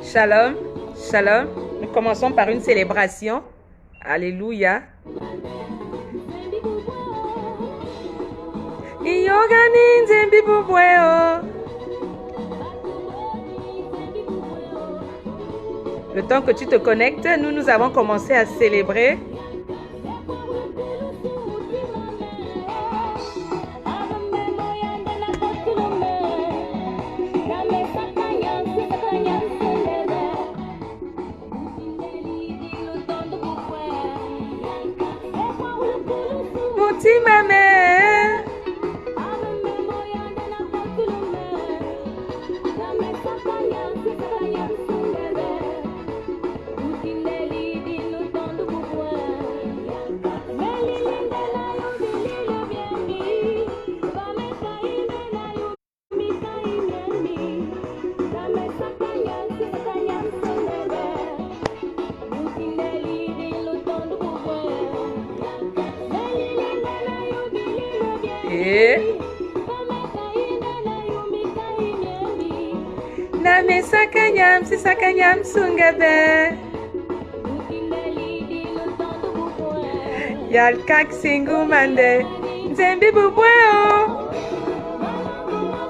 Shalom, shalom. Nous commençons par une célébration. Alléluia. Le temps que tu te connectes, nous avons commencé à célébrer.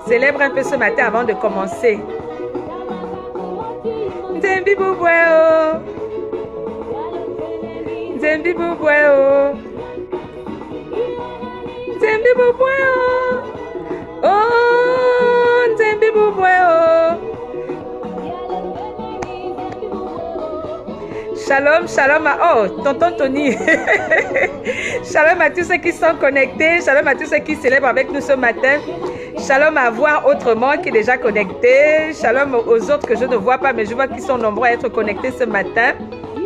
Célèbre un peu ce matin avant de commencer. Shalom, shalom à... Oh, tonton Tony. Shalom à tous ceux qui sont connectés. Shalom à tous ceux qui célèbrent avec nous ce matin. Shalom à voir autrement qui est déjà connecté. Shalom aux autres que je ne vois pas, mais je vois qu'ils sont nombreux à être connectés ce matin.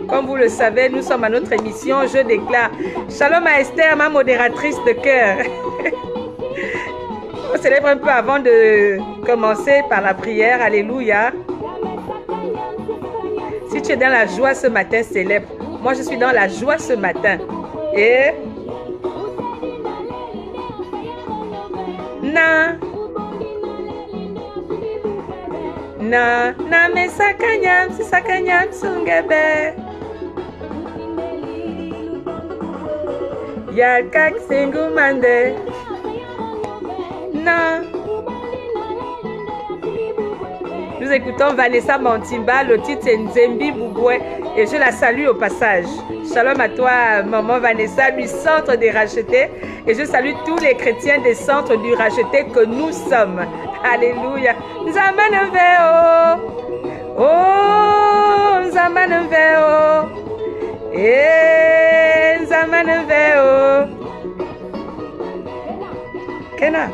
Comme vous le savez, nous sommes à notre émission Je déclare. Shalom à Esther, ma modératrice de cœur. On célèbre un peu avant de commencer par la prière. Alléluia. Si tu es dans la joie ce matin, célèbre. Moi, je suis dans la joie ce matin. Et... Na me sakanyam si sakanyam sungebe. Yakak singumande. Na. Nous écoutons Vanessa Mantimba, le titre c'est Nzembi Bouboué et je la salue au passage. Shalom à toi, maman Vanessa du Centre des Rachetés et je salue tous les chrétiens des Centres du Racheté que nous sommes. Alléluia. Nzamaneveo. Oh, Nzamaneveo. Eh, Nzamaneveo. Kena.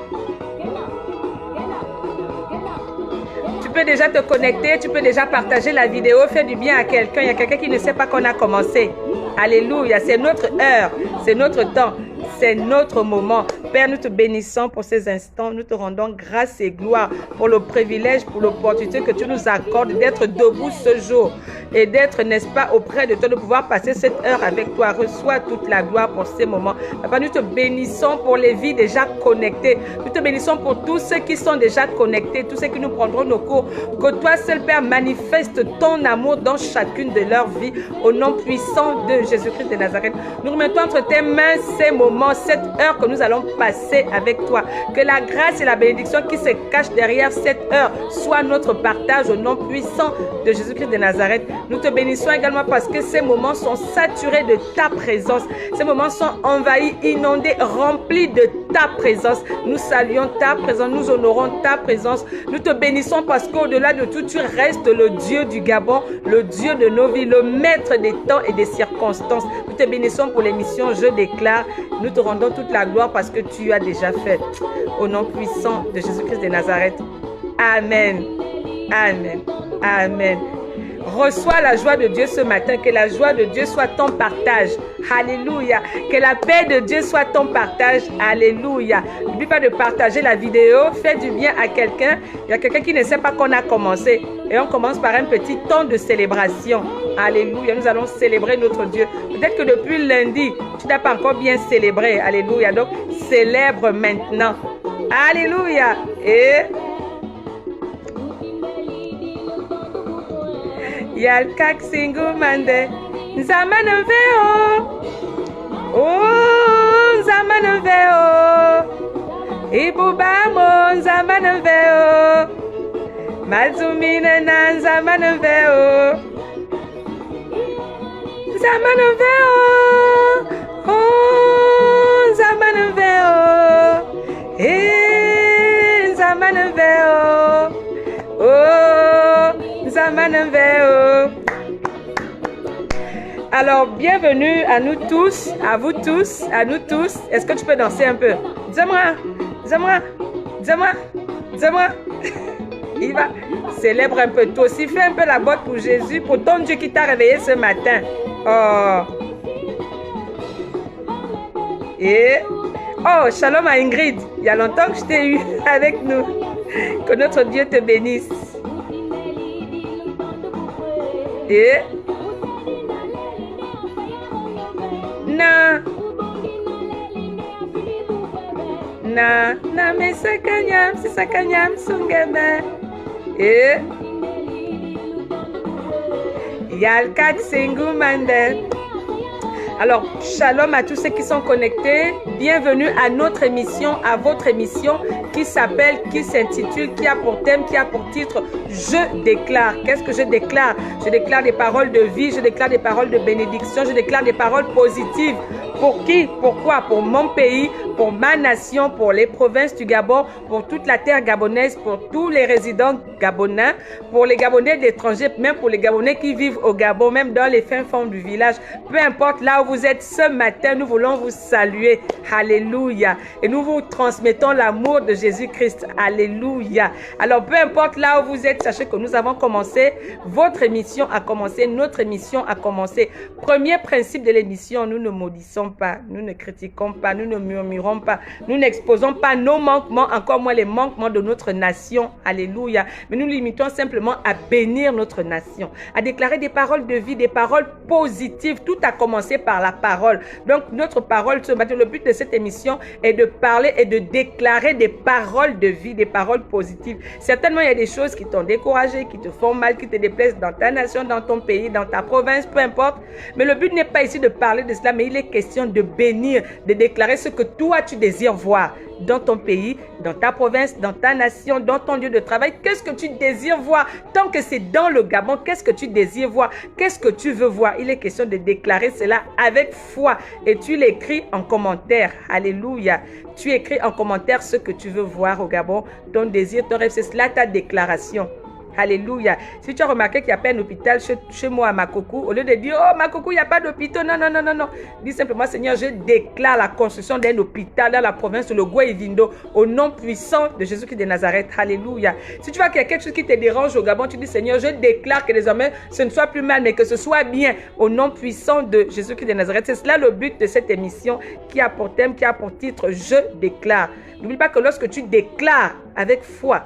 Tu peux déjà te connecter, tu peux déjà partager la vidéo, faire du bien à quelqu'un. Il y a quelqu'un qui ne sait pas qu'on a commencé. Alléluia, c'est notre heure, c'est notre temps, c'est notre moment. Père, nous te bénissons pour ces instants. Nous te rendons grâce et gloire pour le privilège, pour l'opportunité que tu nous accordes d'être debout ce jour et d'être, n'est-ce pas, auprès de toi, de pouvoir passer cette heure avec toi. Reçois toute la gloire pour ces moments. Papa, nous te bénissons pour les vies déjà connectées. Nous te bénissons pour tous ceux qui sont déjà connectés, tous ceux qui nous prendront nos cours. Que toi, seul Père, manifeste ton amour dans chacune de leurs vies. Au nom puissant de Jésus-Christ de Nazareth, nous remettons entre tes mains ces moments, cette heure que nous allons passer avec toi. Que la grâce et la bénédiction qui se cachent derrière cette heure soit notre partage au nom puissant de Jésus-Christ de Nazareth. Nous te bénissons également parce que ces moments sont saturés de ta présence. Ces moments sont envahis, inondés, remplis de ta présence. Nous saluons ta présence, nous honorons ta présence. Nous te bénissons parce qu'au-delà de tout, tu restes le Dieu du Gabon, le Dieu de nos vies, le maître des temps et des circonstances. Nous te bénissons pour l'émission Je déclare. Nous te rendons toute la gloire parce que tu as déjà fait. Au nom puissant de Jésus-Christ de Nazareth. Amen. Amen. Amen. Reçois la joie de Dieu ce matin. Que la joie de Dieu soit ton partage. Alléluia. Que la paix de Dieu soit ton partage. Alléluia. N'oublie pas de partager la vidéo. Fais du bien à quelqu'un. Il y a quelqu'un qui ne sait pas qu'on a commencé. Et on commence par un petit temps de célébration. Alléluia. Nous allons célébrer notre Dieu. Peut-être que depuis lundi, tu n'as pas encore bien célébré. Alléluia. Donc, célèbre maintenant. Alléluia. Et... Yalkak Singumande. Nzamanaveo. Oh, Nzamanaveo. Ibubamo Nzamanaveo. Mazumina na Nzamanaveo. Nzamanaveo. Oh, Nzamanaveo. Nzamanaveo. Oh, Nzamanaveo. Alors, bienvenue à nous tous, à vous tous, à nous tous. Est-ce que tu peux danser un peu? Dis-moi, dis-moi, dis-moi, dis-moi. Il va, célèbre un peu. Toi aussi, fais un peu la botte pour Jésus, pour ton Dieu qui t'a réveillé ce matin. Oh. Et, oh, shalom à Ingrid. Il y a longtemps que je t'ai eu avec nous. Que notre Dieu te bénisse. Et, na me sakanyam si sakanyam sungeme et yalkat singumande. Alors, shalom à tous ceux qui sont connectés. Bienvenue à notre émission, à votre émission qui s'appelle, qui s'intitule, qui a pour thème, qui a pour titre « Je déclare ». Qu'est-ce que je déclare? Je déclare des paroles de vie, je déclare des paroles de bénédiction, je déclare des paroles positives. Pour qui? Pourquoi? Pour mon pays, pour ma nation, pour les provinces du Gabon, pour toute la terre gabonaise, pour tous les résidents gabonais, pour les Gabonais d'étrangers, même pour les Gabonais qui vivent au Gabon, même dans les fins fonds du village. Peu importe là où vous êtes ce matin, nous voulons vous saluer. Alléluia. Et nous vous transmettons l'amour de Jésus-Christ. Alléluia. Alors, peu importe là où vous êtes, sachez que nous avons commencé, votre émission a commencé, notre émission a commencé. Premier principe de l'émission, nous ne maudissons pas, nous ne critiquons pas, nous ne murmurons pas, nous n'exposons pas nos manquements, encore moins les manquements de notre nation. Alléluia. Mais nous limitons simplement à bénir notre nation, à déclarer des paroles de vie, des paroles positives. Tout a commencé par la parole. Donc, notre parole ce matin, le but de cette émission est de parler et de déclarer des paroles de vie, des paroles positives. Certainement, il y a des choses qui t'ont découragé, qui te font mal, qui te déplaisent dans ta nation, dans ton pays, dans ta province, peu importe. Mais le but n'est pas ici de parler de cela, mais il est question de bénir, de déclarer ce que toi tu désires voir dans ton pays, dans ta province, dans ta nation, dans ton lieu de travail. Qu'est-ce que tu désires voir? Tant que c'est dans le Gabon, qu'est-ce que tu désires voir? Qu'est-ce que tu veux voir? Il est question de déclarer cela avec foi et tu l'écris en commentaire. Alléluia. Tu écris en commentaire ce que tu veux voir au Gabon, ton désir, ton rêve, c'est cela ta déclaration. Alléluia. Si tu as remarqué qu'il n'y a pas un hôpital chez moi à Makoko, au lieu de dire, oh Makoko, il n'y a pas d'hôpital, non, non, non, non, non. Dis simplement, Seigneur, je déclare la construction d'un hôpital dans la province de Goué-Vindo au nom puissant de Jésus-Christ de Nazareth. Alléluia. Si tu vois qu'il y a quelque chose qui te dérange au Gabon, tu dis, Seigneur, je déclare que désormais, ce ne soit plus mal, mais que ce soit bien au nom puissant de Jésus-Christ de Nazareth. C'est cela le but de cette émission qui a pour thème, qui a pour titre, je déclare. N'oublie pas que lorsque tu déclares avec foi,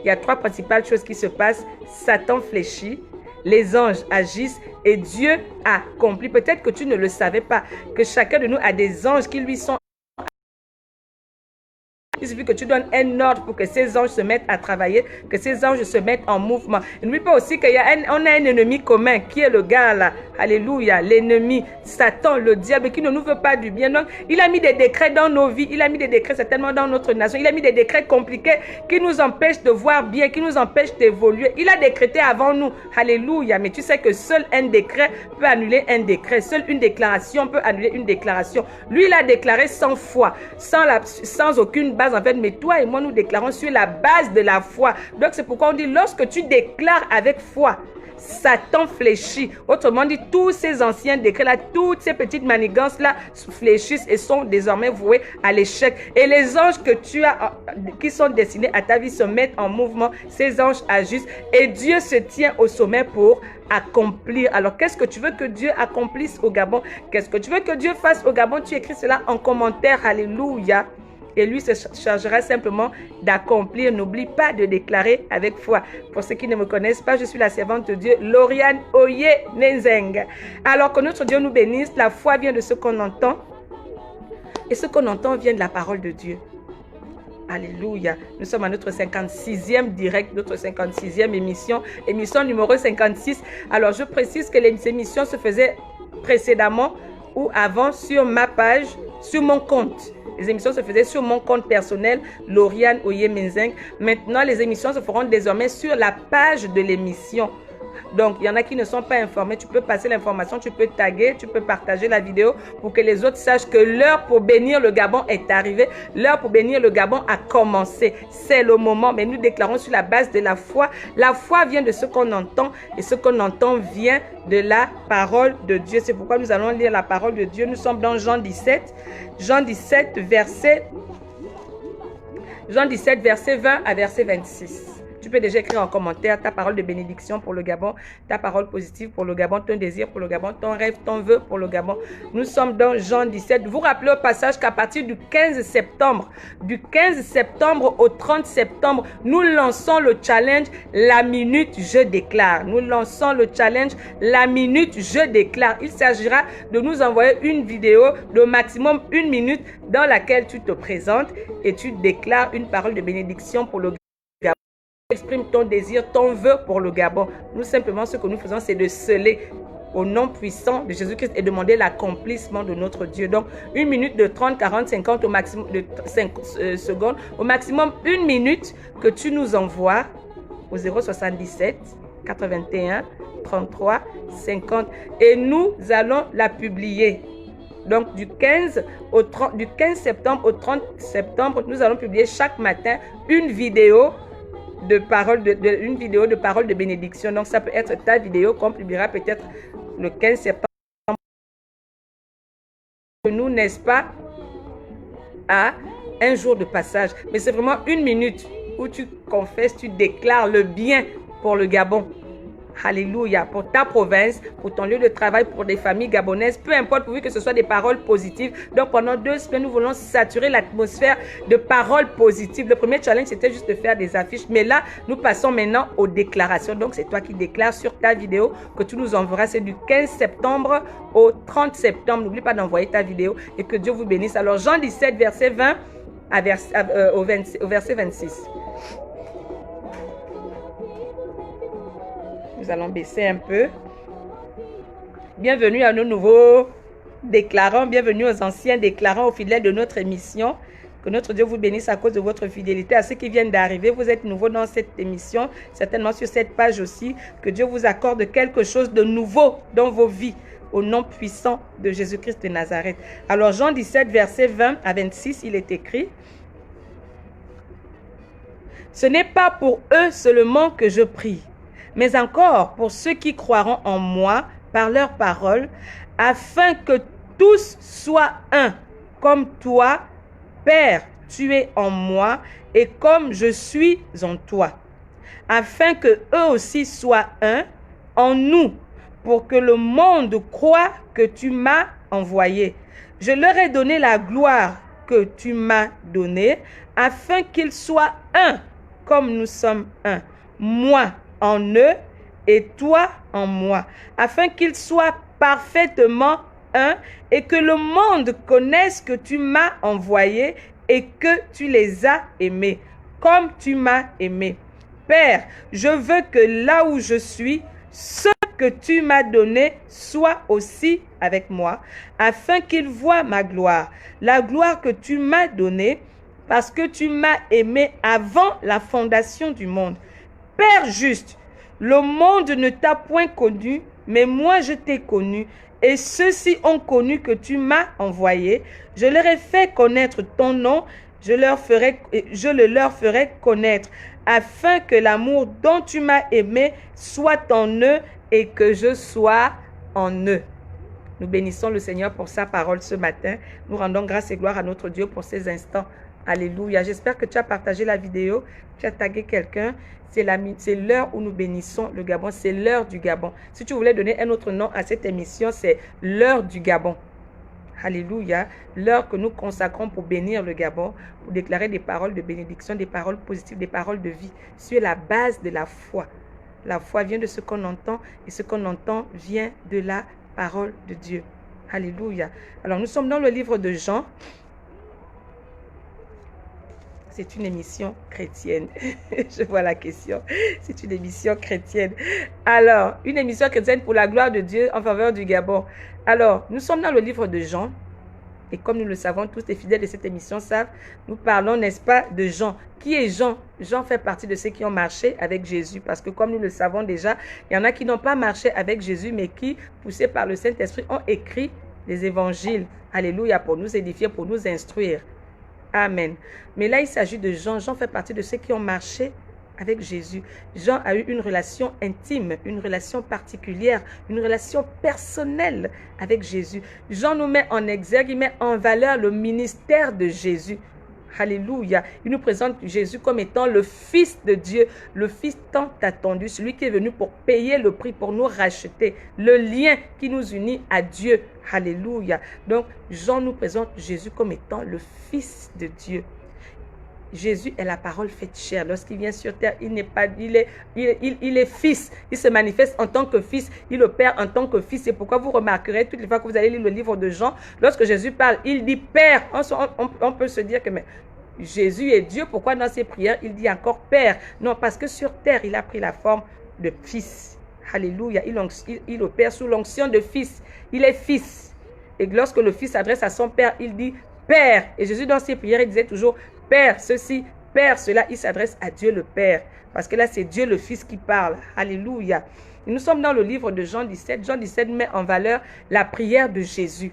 il y a trois principales choses qui se passent. Satan fléchit, les anges agissent et Dieu accomplit. Peut-être que tu ne le savais pas, que chacun de nous a des anges qui lui sont. Il suffit que tu donnes un ordre pour que ces anges se mettent à travailler, que ces anges se mettent en mouvement. N'oublie pas aussi qu'on a un ennemi commun qui est le gars là. Alléluia. L'ennemi, Satan, le diable qui ne nous veut pas du bien. Donc, il a mis des décrets dans nos vies. Il a mis des décrets certainement dans notre nation. Il a mis des décrets compliqués qui nous empêchent de voir bien, qui nous empêchent d'évoluer. Il a décrété avant nous. Alléluia. Mais tu sais que seul un décret peut annuler un décret. Seule une déclaration peut annuler une déclaration. Lui, il a déclaré sans foi, sans aucune base en fait. Mais toi et moi, nous déclarons sur la base de la foi. Donc, c'est pourquoi on dit, lorsque tu déclares avec foi, Satan fléchit. Autrement dit, tous ces anciens décrets-là, toutes ces petites manigances-là fléchissent et sont désormais voués à l'échec. Et les anges que tu as, qui sont destinés à ta vie, se mettent en mouvement. Ces anges agissent et Dieu se tient au sommet pour accomplir. Alors, qu'est-ce que tu veux que Dieu accomplisse au Gabon? Qu'est-ce que tu veux que Dieu fasse au Gabon? Tu écris cela en commentaire. Alléluia. Et lui se chargera simplement d'accomplir. N'oublie pas de déclarer avec foi. Pour ceux qui ne me connaissent pas, je suis la servante de Dieu, Lauriane Oye Nenzeng. Alors que notre Dieu nous bénisse, la foi vient de ce qu'on entend. Et ce qu'on entend vient de la parole de Dieu. Alléluia. Nous sommes à notre 56e direct, notre 56e émission, émission numéro 56. Alors, je précise que les émissions se faisaient précédemment ou avant sur ma page, sur mon compte. Les émissions se faisaient sur mon compte personnel, Lauriane Oyemenzeng. Maintenant, les émissions se feront désormais sur la page de l'émission. Donc, il y en a qui ne sont pas informés. Tu peux passer l'information, tu peux taguer, tu peux partager la vidéo pour que les autres sachent que l'heure pour bénir le Gabon est arrivée. L'heure pour bénir le Gabon a commencé. C'est le moment. Mais nous déclarons sur la base de la foi. La foi vient de ce qu'on entend et ce qu'on entend vient de la parole de Dieu. C'est pourquoi nous allons lire la parole de Dieu. Nous sommes dans Jean 17. Jean 17, verset 20 à verset 26. Tu peux déjà écrire en commentaire ta parole de bénédiction pour le Gabon, ta parole positive pour le Gabon, ton désir pour le Gabon, ton rêve, ton vœu pour le Gabon. Nous sommes dans Jean 17. Vous rappelez au passage qu'à partir du 15 septembre au 30 septembre, nous lançons le challenge La Minute Je Déclare. Nous lançons le challenge La Minute Je Déclare. Il s'agira de nous envoyer une vidéo de maximum 1 minute dans laquelle tu te présentes et tu déclares une parole de bénédiction pour le Gabon. Exprime ton désir, ton vœu pour le Gabon. Nous, simplement, ce que nous faisons, c'est de sceller au nom puissant de Jésus-Christ et demander l'accomplissement de notre Dieu. Donc, 1 minute de 30, 40, 50, au maximum de 5 secondes, au maximum 1 minute que tu nous envoies au 077 81 33 50 et nous allons la publier. Donc, du 15 septembre au 30 septembre, nous allons publier chaque matin une vidéo de parole de bénédiction. Donc, ça peut être ta vidéo qu'on publiera peut-être le 15 septembre. Nous, n'est-ce pas, à un jour de passage. Mais c'est vraiment 1 minute où tu confesses, tu déclares le bien pour le Gabon. Alléluia. Pour ta province, pour ton lieu de travail, pour des familles gabonaises, peu importe, pourvu que ce soit des paroles positives. Donc, pendant 2 semaines, nous voulons saturer l'atmosphère de paroles positives. Le premier challenge, c'était juste de faire des affiches. Mais là, nous passons maintenant aux déclarations. Donc, c'est toi qui déclares sur ta vidéo que tu nous enverras. C'est du 15 septembre au 30 septembre. N'oublie pas d'envoyer ta vidéo et que Dieu vous bénisse. Alors, Jean 17, verset 20 au verset 26. Nous allons baisser un peu. Bienvenue à nos nouveaux déclarants. Bienvenue aux anciens déclarants, aux fidèles de notre émission. Que notre Dieu vous bénisse à cause de votre fidélité. À ceux qui viennent d'arriver, vous êtes nouveaux dans cette émission, certainement sur cette page aussi. Que Dieu vous accorde quelque chose de nouveau dans vos vies. Au nom puissant de Jésus-Christ de Nazareth. Alors Jean 17, verset 20 à 26, il est écrit: ce n'est pas pour eux seulement que je prie, mais encore pour ceux qui croiront en moi par leurs paroles, afin que tous soient un, comme toi, Père, tu es en moi, et comme je suis en toi, afin que eux aussi soient un en nous, pour que le monde croie que tu m'as envoyé. Je leur ai donné la gloire que tu m'as donnée, afin qu'ils soient un, comme nous sommes un, moi en eux et toi en moi, afin qu'ils soient parfaitement un et que le monde connaisse que tu m'as envoyé et que tu les as aimés, comme tu m'as aimé. Père, je veux que là où je suis, ce que tu m'as donné soit aussi avec moi, afin qu'ils voient ma gloire, la gloire que tu m'as donnée, parce que tu m'as aimé avant la fondation du monde. Père juste, le monde ne t'a point connu, mais moi je t'ai connu, et ceux-ci ont connu que tu m'as envoyé. Je leur ai fait connaître ton nom, je le leur ferai connaître, afin que l'amour dont tu m'as aimé soit en eux et que je sois en eux. Nous bénissons le Seigneur pour sa parole ce matin. Nous rendons grâce et gloire à notre Dieu pour ces instants. Alléluia. J'espère que tu as partagé la vidéo, tu as tagué quelqu'un. C'est l'heure où nous bénissons le Gabon. C'est l'heure du Gabon. Si tu voulais donner un autre nom à cette émission, c'est l'heure du Gabon. Alléluia. L'heure que nous consacrons pour bénir le Gabon, pour déclarer des paroles de bénédiction, des paroles positives, des paroles de vie, sur la base de la foi. La foi vient de ce qu'on entend et ce qu'on entend vient de la parole de Dieu. Alléluia. Alors nous sommes dans le livre de Jean. C'est une émission chrétienne. Je vois la question. C'est une émission chrétienne. Alors, une émission chrétienne pour la gloire de Dieu en faveur du Gabon. Alors, nous sommes dans le livre de Jean. Et comme nous le savons, tous les fidèles de cette émission savent, nous parlons, n'est-ce pas, de Jean. Qui est Jean? Jean fait partie de ceux qui ont marché avec Jésus. Parce que comme nous le savons déjà, il y en a qui n'ont pas marché avec Jésus, mais qui, poussés par le Saint-Esprit, ont écrit les évangiles. Alléluia, pour nous édifier, pour nous instruire. Amen. Mais là, il s'agit de Jean. Jean fait partie de ceux qui ont marché avec Jésus. Jean a eu une relation intime, une relation particulière, une relation personnelle avec Jésus. Jean nous met en exergue, il met en valeur le ministère de Jésus. Alléluia. Il nous présente Jésus comme étant le Fils de Dieu, le Fils tant attendu, celui qui est venu pour payer le prix, pour nous racheter, le lien qui nous unit à Dieu. Alléluia. Donc, Jean nous présente Jésus comme étant le Fils de Dieu. Jésus est la parole faite chair. Lorsqu'il vient sur terre, il est fils. Il se manifeste en tant que fils. Il opère en tant que fils. C'est pourquoi vous remarquerez, toutes les fois que vous allez lire le livre de Jean, lorsque Jésus parle, il dit Père. On peut se dire que mais Jésus est Dieu. Pourquoi dans ses prières, il dit encore Père? Non, parce que sur terre, il a pris la forme de fils. Alléluia. Il opère sous l'onction de fils. Il est fils. Et lorsque le fils s'adresse à son père, il dit Père. Et Jésus, dans ses prières, il disait toujours Père, ceci, Père, cela, il s'adresse à Dieu le Père. Parce que là, c'est Dieu le Fils qui parle. Alléluia. Et nous sommes dans le livre de Jean 17. Jean 17 met en valeur la prière de Jésus.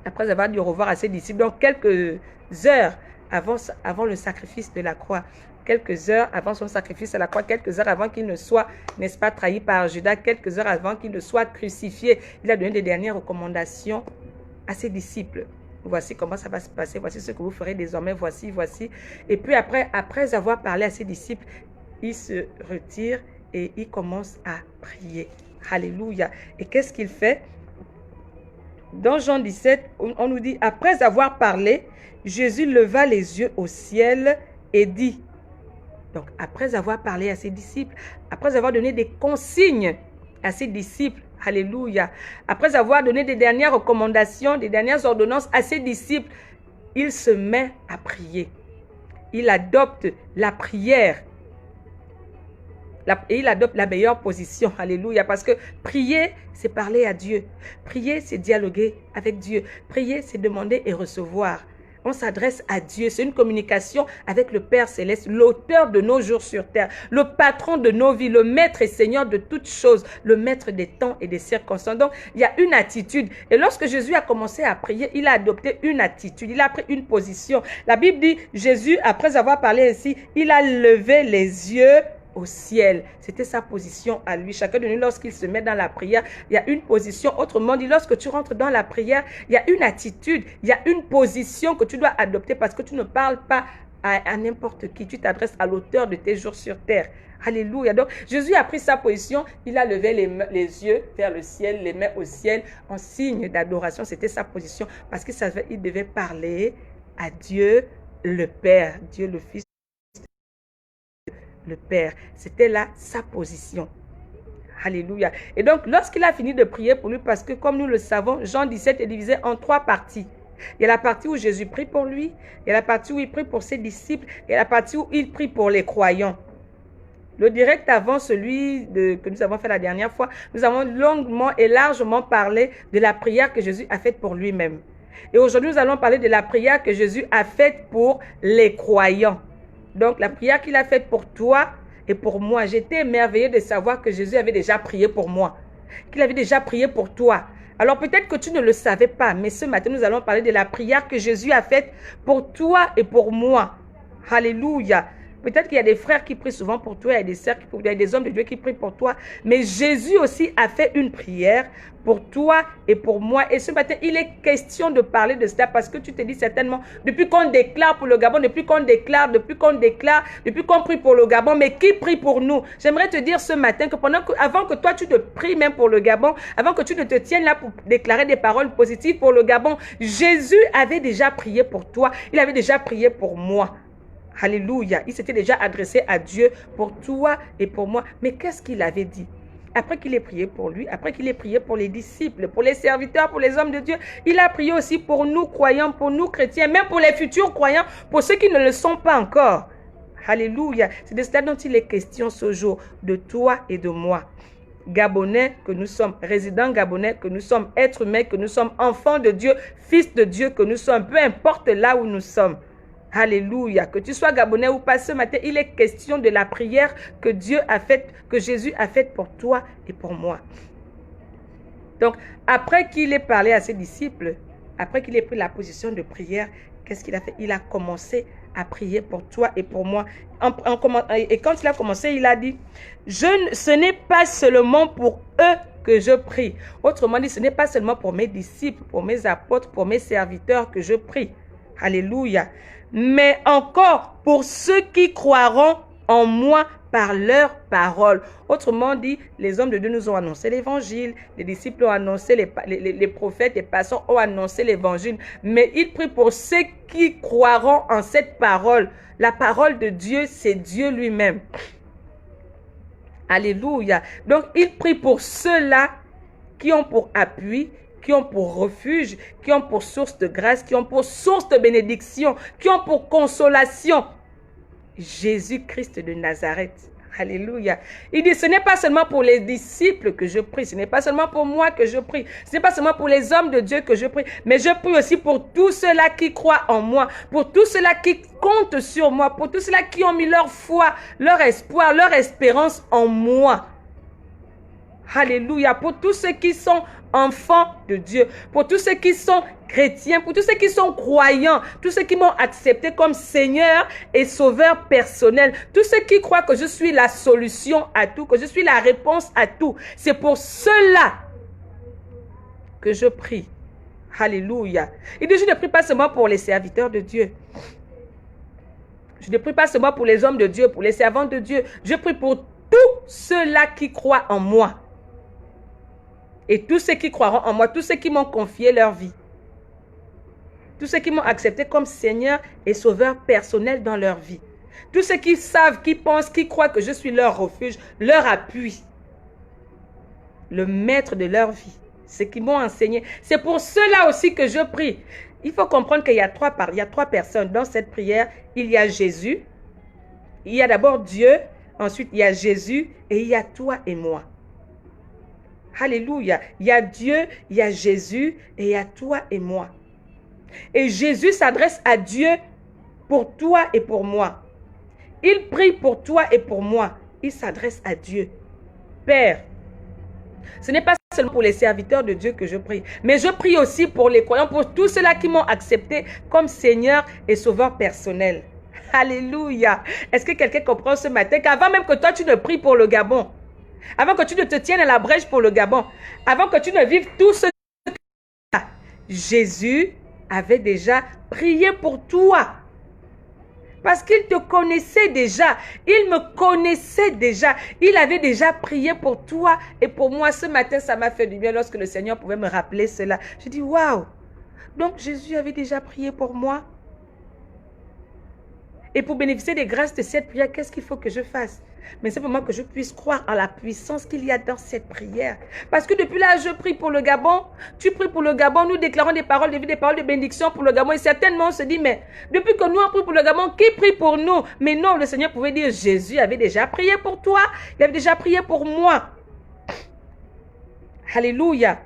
Après avoir dit au revoir à ses disciples, donc quelques heures avant le sacrifice de la croix, quelques heures avant son sacrifice à la croix, quelques heures avant qu'il ne soit, n'est-ce pas, trahi par Judas, quelques heures avant qu'il ne soit crucifié, il a donné des dernières recommandations à ses disciples. Voici comment ça va se passer, voici ce que vous ferez désormais, voici. Et puis après avoir parlé à ses disciples, il se retire et il commence à prier. Alléluia. Et qu'est-ce qu'il fait? Dans Jean 17, on nous dit, après avoir parlé, Jésus leva les yeux au ciel et dit, donc après avoir parlé à ses disciples, après avoir donné des consignes à ses disciples, alléluia, après avoir donné des dernières recommandations, des dernières ordonnances à ses disciples, il se met à prier. Il adopte la prière. Et il adopte la meilleure position, alléluia, parce que prier, c'est parler à Dieu. Prier, c'est dialoguer avec Dieu. Prier, c'est demander et recevoir. On s'adresse à Dieu. C'est une communication avec le Père Céleste, l'auteur de nos jours sur terre, le patron de nos vies, le maître et seigneur de toutes choses, le maître des temps et des circonstances. Donc, il y a une attitude. Et lorsque Jésus a commencé à prier, il a adopté une attitude. Il a pris une position. La Bible dit, Jésus, après avoir parlé ainsi, il a levé les yeux au ciel. C'était sa position à lui. Chacun de nous, lorsqu'il se met dans la prière, il y a une position. Autrement dit, lorsque tu rentres dans la prière, il y a une attitude, il y a une position que tu dois adopter parce que tu ne parles pas à n'importe qui. Tu t'adresses à l'auteur de tes jours sur terre. Alléluia. Donc, Jésus a pris sa position. Il a levé les yeux vers le ciel, les mains au ciel en signe d'adoration. C'était sa position parce qu'il devait parler à Dieu le Père, Dieu le Fils, le Père. C'était là sa position. Alléluia. Et donc, lorsqu'il a fini de prier pour lui, parce que comme nous le savons, Jean 17 est divisé en 3 parties. Il y a la partie où Jésus prie pour lui, il y a la partie où il prie pour ses disciples, et la partie où il prie pour les croyants. Le direct avant celui que nous avons fait la dernière fois, nous avons longuement et largement parlé de la prière que Jésus a faite pour lui-même. Et aujourd'hui, nous allons parler de la prière que Jésus a faite pour les croyants. Donc, la prière qu'il a faite pour toi et pour moi. J'étais émerveillée de savoir que Jésus avait déjà prié pour moi. Qu'il avait déjà prié pour toi. Alors, peut-être que tu ne le savais pas. Mais ce matin, nous allons parler de la prière que Jésus a faite pour toi et pour moi. Alléluia. Peut-être qu'il y a des frères qui prient souvent pour toi, il y a des sœurs, il y a des hommes de Dieu qui prient pour toi. Mais Jésus aussi a fait une prière pour toi et pour moi. Et ce matin, il est question de parler de cela parce que tu te dis certainement, depuis qu'on déclare pour le Gabon, depuis qu'on prie pour le Gabon, mais qui prie pour nous? J'aimerais te dire ce matin que avant que toi tu te pries même pour le Gabon, avant que tu ne te tiennes là pour déclarer des paroles positives pour le Gabon, Jésus avait déjà prié pour toi. Il avait déjà prié pour moi. Alléluia. Il s'était déjà adressé à Dieu pour toi et pour moi. Mais qu'est-ce qu'il avait dit? après qu'il ait prié pour lui, après qu'il ait prié pour les disciples, pour les serviteurs, pour les hommes de Dieu, il a prié aussi pour nous croyants, pour nous chrétiens, même pour les futurs croyants, pour ceux qui ne le sont pas encore. Alléluia. C'est de cela dont il est question ce jour, de toi et de moi. Gabonais que nous sommes, résidents gabonais que nous sommes, êtres humains que nous sommes, enfants de Dieu, fils de Dieu que nous sommes, peu importe là où nous sommes. Alléluia. Que tu sois gabonais ou pas, ce matin, il est question de la prière que Dieu a faite, que Jésus a faite pour toi et pour moi. Donc, après qu'il ait parlé à ses disciples, après qu'il ait pris la position de prière, qu'est-ce qu'il a fait? Il a commencé à prier pour toi et pour moi. Et quand il a commencé, il a dit, ce n'est pas seulement pour eux que je prie. Autrement dit, ce n'est pas seulement pour mes disciples, pour mes apôtres, pour mes serviteurs que je prie. Alléluia. Mais encore pour ceux qui croiront en moi par leur parole. Autrement dit, les hommes de Dieu nous ont annoncé l'évangile, les disciples ont annoncé, les prophètes, les pasteurs ont annoncé l'évangile, mais ils prient pour ceux qui croiront en cette parole. La parole de Dieu, c'est Dieu lui-même. Alléluia. Donc, ils prient pour ceux-là qui ont pour appui, qui ont pour refuge, qui ont pour source de grâce, qui ont pour source de bénédiction, qui ont pour consolation Jésus-Christ de Nazareth. Alléluia. Il dit, ce n'est pas seulement pour les disciples que je prie, ce n'est pas seulement pour moi que je prie, ce n'est pas seulement pour les hommes de Dieu que je prie, mais je prie aussi pour tous ceux-là qui croient en moi, pour tous ceux-là qui comptent sur moi, pour tous ceux-là qui ont mis leur foi, leur espoir, leur espérance en moi. Alléluia. Pour tous ceux qui sont enfants de Dieu, pour tous ceux qui sont chrétiens, pour tous ceux qui sont croyants, tous ceux qui m'ont accepté comme Seigneur et Sauveur personnel, tous ceux qui croient que je suis la solution à tout, que je suis la réponse à tout. C'est pour ceux-là que je prie. Alléluia. Il dit, je ne prie pas seulement pour les serviteurs de Dieu. Je ne prie pas seulement pour les hommes de Dieu, pour les servants de Dieu. Je prie pour tous ceux-là qui croient en moi. Et tous ceux qui croiront en moi, tous ceux qui m'ont confié leur vie. Tous ceux qui m'ont accepté comme Seigneur et Sauveur personnel dans leur vie. Tous ceux qui savent, qui pensent, qui croient que je suis leur refuge, leur appui. Le maître de leur vie. Ceux qui m'ont enseigné. C'est pour ceux-là aussi que je prie. Il faut comprendre qu'il y a trois personnes dans cette prière. Il y a Jésus. Il y a d'abord Dieu. Ensuite, il y a Jésus. Et il y a toi et moi. Alléluia. Il y a Dieu, il y a Jésus et il y a toi et moi. Et Jésus s'adresse à Dieu pour toi et pour moi. Il prie pour toi et pour moi. Il s'adresse à Dieu. Père, ce n'est pas seulement pour les serviteurs de Dieu que je prie, mais je prie aussi pour les croyants, pour tous ceux-là qui m'ont accepté comme Seigneur et Sauveur personnel. Alléluia. Est-ce que quelqu'un comprend ce matin qu'avant même que toi tu ne pries pour le Gabon, avant que tu ne te tiennes à la brèche pour le Gabon, avant que tu ne vives tout ce que Jésus avait déjà prié pour toi. Parce qu'il te connaissait déjà. Il me connaissait déjà. Il avait déjà prié pour toi et pour moi. Ce matin, ça m'a fait du bien lorsque le Seigneur pouvait me rappeler cela. Je dis, waouh! Donc Jésus avait déjà prié pour moi. Et pour bénéficier des grâces de cette prière, qu'est-ce qu'il faut que je fasse? Mais simplement que je puisse croire en la puissance qu'il y a dans cette prière. Parce que depuis là, je prie pour le Gabon. Tu pries pour le Gabon. Nous déclarons des paroles de vie, des paroles de bénédiction pour le Gabon. Et certainement, on se dit, mais depuis que nous on prie pour le Gabon, qui prie pour nous? Mais non, le Seigneur pouvait dire, Jésus avait déjà prié pour toi. Il avait déjà prié pour moi. Alléluia.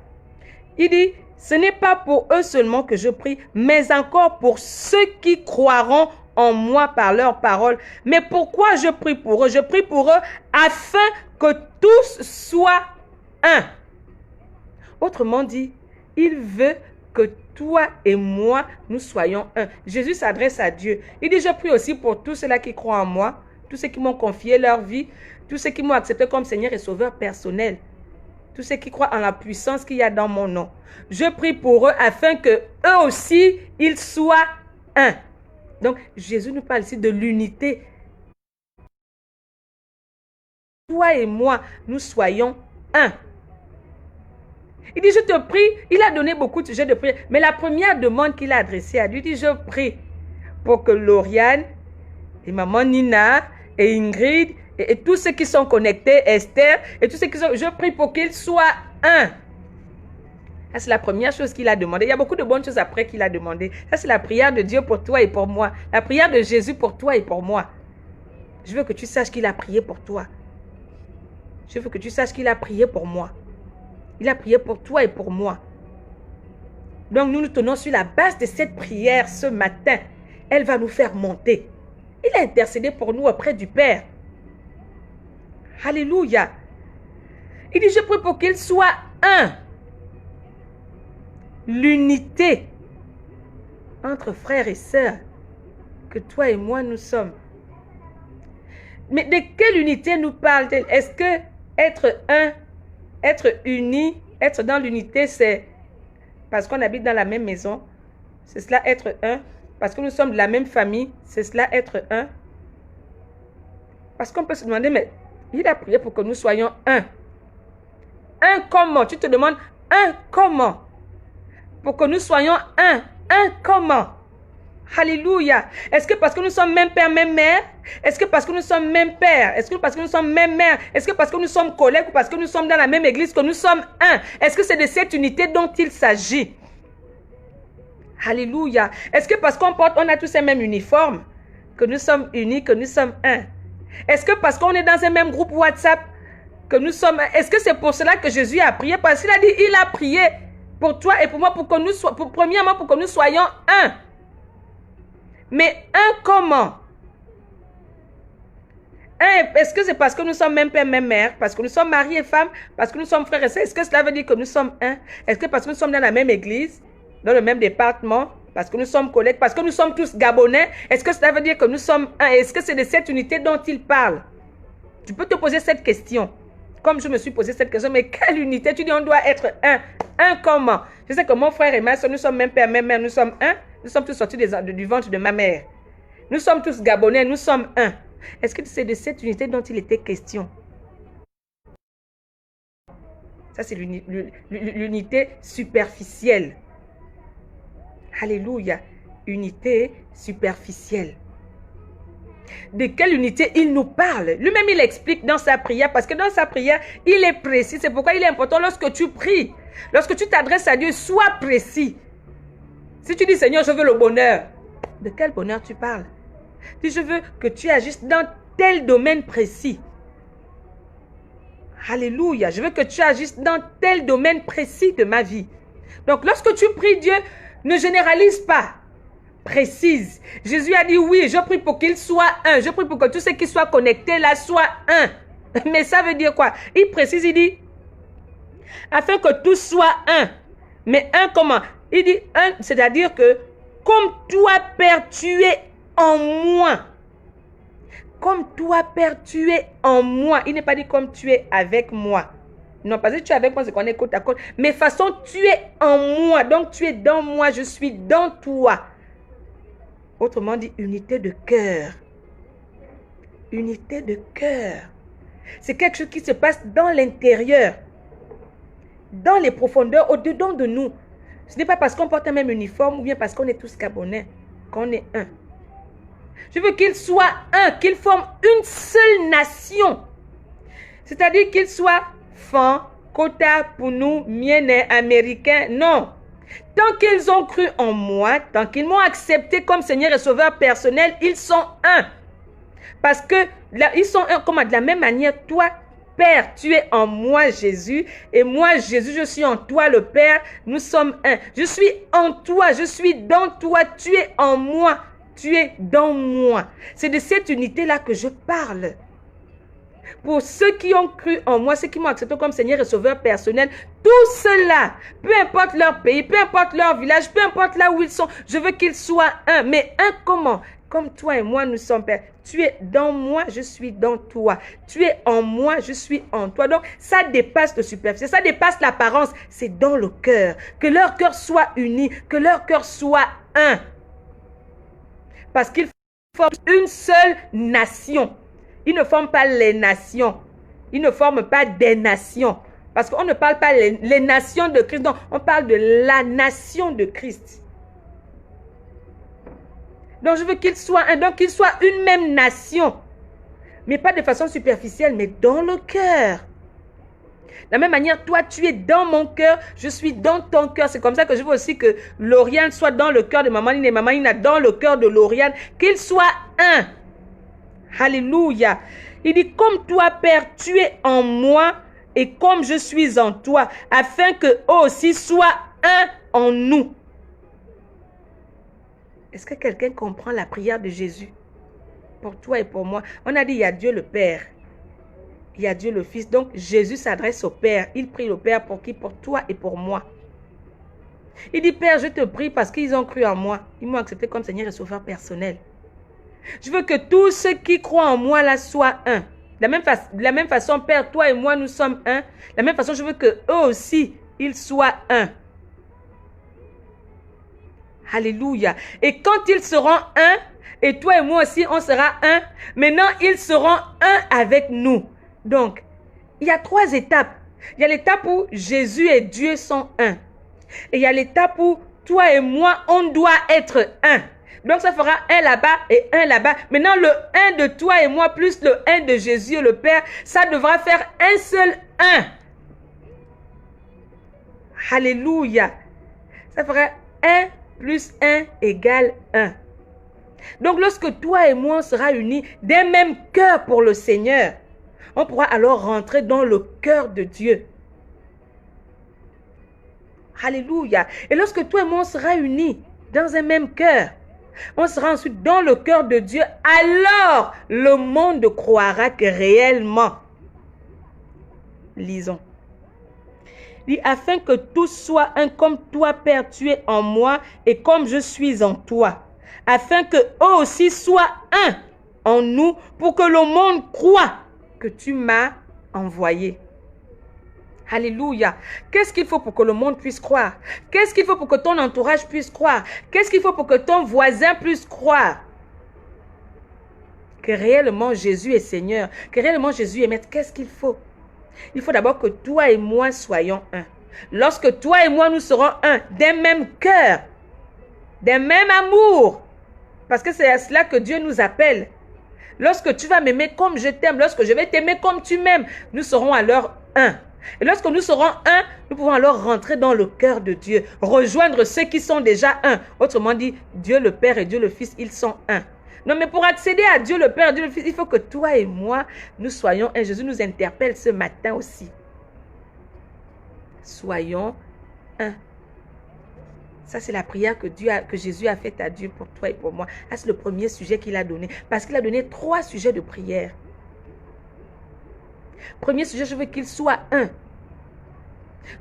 Il dit, ce n'est pas pour eux seulement que je prie, mais encore pour ceux qui croiront en moi par leur parole. Mais pourquoi je prie pour eux? Je prie pour eux afin que tous soient un. Autrement dit, il veut que toi et moi, nous soyons un. Jésus s'adresse à Dieu. Il dit, je prie aussi pour tous ceux-là qui croient en moi, tous ceux qui m'ont confié leur vie, tous ceux qui m'ont accepté comme Seigneur et Sauveur personnel, tous ceux qui croient en la puissance qu'il y a dans mon nom. Je prie pour eux afin que eux aussi, ils soient un. Donc, Jésus nous parle ici de l'unité. Toi et moi, nous soyons un. Il dit, je te prie. Il a donné beaucoup de sujets de prière. Mais la première demande qu'il a adressée à lui, il dit, je prie pour que Lauriane et maman Nina et Ingrid et tous ceux qui sont connectés, Esther, et tous ceux qui sont... Je prie pour qu'ils soient un. Ça, c'est la première chose qu'il a demandé. Il y a beaucoup de bonnes choses après qu'il a demandé. Ça, c'est la prière de Dieu pour toi et pour moi. La prière de Jésus pour toi et pour moi. Je veux que tu saches qu'il a prié pour toi. Je veux que tu saches qu'il a prié pour moi. Il a prié pour toi et pour moi. Donc, nous nous tenons sur la base de cette prière ce matin. Elle va nous faire monter. Il a intercédé pour nous auprès du Père. Alléluia. Il dit, je prie pour qu'il soit un. L'unité entre frères et sœurs que toi et moi nous sommes. Mais de quelle unité nous parle-t-elle? Est-ce que être un, être uni, être dans l'unité, c'est parce qu'on habite dans la même maison? C'est cela être un? Parce que nous sommes de la même famille, c'est cela être un? Parce qu'on peut se demander, mais il a prié pour que nous soyons un. Un comment? Tu te demandes, un comment? Pour que nous soyons un. Un comment? Alléluia. Est-ce que parce que nous sommes même père, même mère? Est-ce que parce que nous sommes même père? Est-ce que parce que nous sommes même mère? Est-ce que parce que nous sommes collègues ou parce que nous sommes dans la même église que nous sommes un? Est-ce que c'est de cette unité dont il s'agit? Alléluia. Est-ce que parce qu'on a tous les mêmes uniformes que nous sommes unis, que nous sommes un? Est-ce que parce qu'on est dans un même groupe WhatsApp que nous sommes un? Est-ce que c'est pour cela que Jésus a prié? Parce qu'il a dit, il a prié pour toi et pour moi, pour que nous soyons, premièrement, pour que nous soyons un. Mais un comment? Un, est-ce que c'est parce que nous sommes même père, même mère? Parce que nous sommes mari et femme? Parce que nous sommes frères et sœurs? Est-ce que cela veut dire que nous sommes un? Est-ce que parce que nous sommes dans la même église? Dans le même département? Parce que nous sommes collègues? Parce que nous sommes tous Gabonais? Est-ce que cela veut dire que nous sommes un? Est-ce que c'est de cette unité dont il parle? Tu peux te poser cette question. Comme je me suis posé cette question, mais quelle unité? Tu dis on doit être un. Un comment? Je sais que mon frère et ma soeur, nous sommes même père, même mère, nous sommes un. Nous sommes tous sortis du ventre de ma mère. Nous sommes tous Gabonais, nous sommes un. Est-ce que c'est de cette unité dont il était question? Ça, c'est l'unité superficielle. Alléluia. Unité superficielle. De quelle unité il nous parle? Lui-même, il explique dans sa prière, parce que dans sa prière, il est précis. C'est pourquoi il est important lorsque tu pries, lorsque tu t'adresses à Dieu, sois précis. Si tu dis, Seigneur, je veux le bonheur, de quel bonheur tu parles? Si je veux que tu agisses dans tel domaine précis. Alléluia. Je veux que tu agisses dans tel domaine précis de ma vie. Donc, lorsque tu pries Dieu, ne généralise pas. Précise. Jésus a dit, oui, je prie pour qu'il soit un. Je prie pour que tous ceux qui soient connectés là soient un. Mais ça veut dire quoi? Il précise, il dit, afin que tous soient un. Mais un comment? Il dit un, c'est-à-dire que comme toi, Père, tu es en moi. Comme toi, Père, tu es en moi. Il n'est pas dit comme tu es avec moi. Non, parce que tu es avec moi, c'est qu'on est côte à côte. Mais façon, tu es en moi. Donc, tu es dans moi, je suis dans toi. Autrement dit, unité de cœur. Unité de cœur. C'est quelque chose qui se passe dans l'intérieur. Dans les profondeurs, au-dedans de nous. Ce n'est pas parce qu'on porte un même uniforme ou bien parce qu'on est tous Gabonais qu'on est un. Je veux qu'ils soient un, qu'ils forment une seule nation. C'est-à-dire qu'ils soient Fan, Kota, Pounou, Mienais, Américains. Non. Tant qu'ils ont cru en moi, tant qu'ils m'ont accepté comme Seigneur et Sauveur personnel, ils sont un. Parce que là, ils sont un. Comme de la même manière, toi, Père, tu es en moi, Jésus. Et moi, Jésus, je suis en toi, le Père. Nous sommes un. Je suis en toi, je suis dans toi. Tu es en moi, tu es dans moi. C'est de cette unité-là que je parle. Pour ceux qui ont cru en moi, ceux qui m'ont accepté comme Seigneur et Sauveur personnel, tout cela, peu importe leur pays, peu importe leur village, peu importe là où ils sont, je veux qu'ils soient un. Mais un comment? Comme toi et moi, nous sommes Père. Tu es dans moi, je suis dans toi. Tu es en moi, je suis en toi. Donc, ça dépasse le superficiel, ça dépasse l'apparence. C'est dans le cœur. Que leur cœur soit uni, que leur cœur soit un. Parce qu'ils forment une seule nation. Ils ne forment pas les nations. Ils ne forment pas des nations. Parce qu'on ne parle pas les nations de Christ. Non, on parle de la nation de Christ. Donc, je veux qu'ils soient un. Donc, qu'ils soient une même nation. Mais pas de façon superficielle, mais dans le cœur. De la même manière, toi, tu es dans mon cœur, je suis dans ton cœur. C'est comme ça que je veux aussi que Lauriane soit dans le cœur de Maman Nina et Maman Nina dans le cœur de Lauriane. Qu'ils soient un. Alléluia. Il dit, comme toi, Père, tu es en moi et comme je suis en toi, afin que eux aussi soient un en nous. Est-ce que quelqu'un comprend la prière de Jésus? Pour toi et pour moi. On a dit, il y a Dieu le Père. Il y a Dieu le Fils. Donc, Jésus s'adresse au Père. Il prie le Père pour qui? Pour toi et pour moi. Il dit, Père, je te prie parce qu'ils ont cru en moi. Ils m'ont accepté comme Seigneur et Sauveur personnel. Je veux que tous ceux qui croient en moi là soient un. De la même façon, Père, toi et moi, nous sommes un. De la même façon, je veux que eux aussi, ils soient un. Alléluia. Et quand ils seront un, et toi et moi aussi, on sera un, maintenant, ils seront un avec nous. Donc, il y a 3 étapes. Il y a l'étape où Jésus et Dieu sont un. Et il y a l'étape où toi et moi, on doit être un. Donc, ça fera un là-bas et un là-bas. Maintenant, le un de toi et moi plus le un de Jésus et le Père, ça devra faire un seul un. Alléluia. Ça fera 1 plus 1 égale 1. Donc, lorsque toi et moi, on sera unis d'un même cœur pour le Seigneur, on pourra alors rentrer dans le cœur de Dieu. Alléluia. Et lorsque toi et moi, on sera unis dans un même cœur, on sera ensuite dans le cœur de Dieu, alors le monde croira que réellement. Lisons. Il dit, afin que tous soient un comme toi, Père, tu es en moi et comme je suis en toi. Afin que eux aussi soient un en nous pour que le monde croie que tu m'as envoyé. Alléluia. Qu'est-ce qu'il faut pour que le monde puisse croire? Qu'est-ce qu'il faut pour que ton entourage puisse croire? Qu'est-ce qu'il faut pour que ton voisin puisse croire? Que réellement Jésus est Seigneur, que réellement Jésus est Maître. Qu'est-ce qu'il faut? Il faut d'abord que toi et moi soyons un. Lorsque toi et moi nous serons un, d'un même cœur, d'un même amour, parce que c'est à cela que Dieu nous appelle. Lorsque tu vas m'aimer comme je t'aime, lorsque je vais t'aimer comme tu m'aimes, nous serons alors un. Et lorsque nous serons un, nous pouvons alors rentrer dans le cœur de Dieu, rejoindre ceux qui sont déjà un. Autrement dit, Dieu le Père et Dieu le Fils, ils sont un. Non, mais pour accéder à Dieu le Père et Dieu le Fils, il faut que toi et moi, nous soyons un. Jésus nous interpelle ce matin aussi. Soyons un. Ça, c'est la prière que Jésus a faite à Dieu pour toi et pour moi. Ça, c'est le premier sujet qu'il a donné. Parce qu'il a donné 3 sujets de prière. Premier sujet, je veux qu'ils soient un.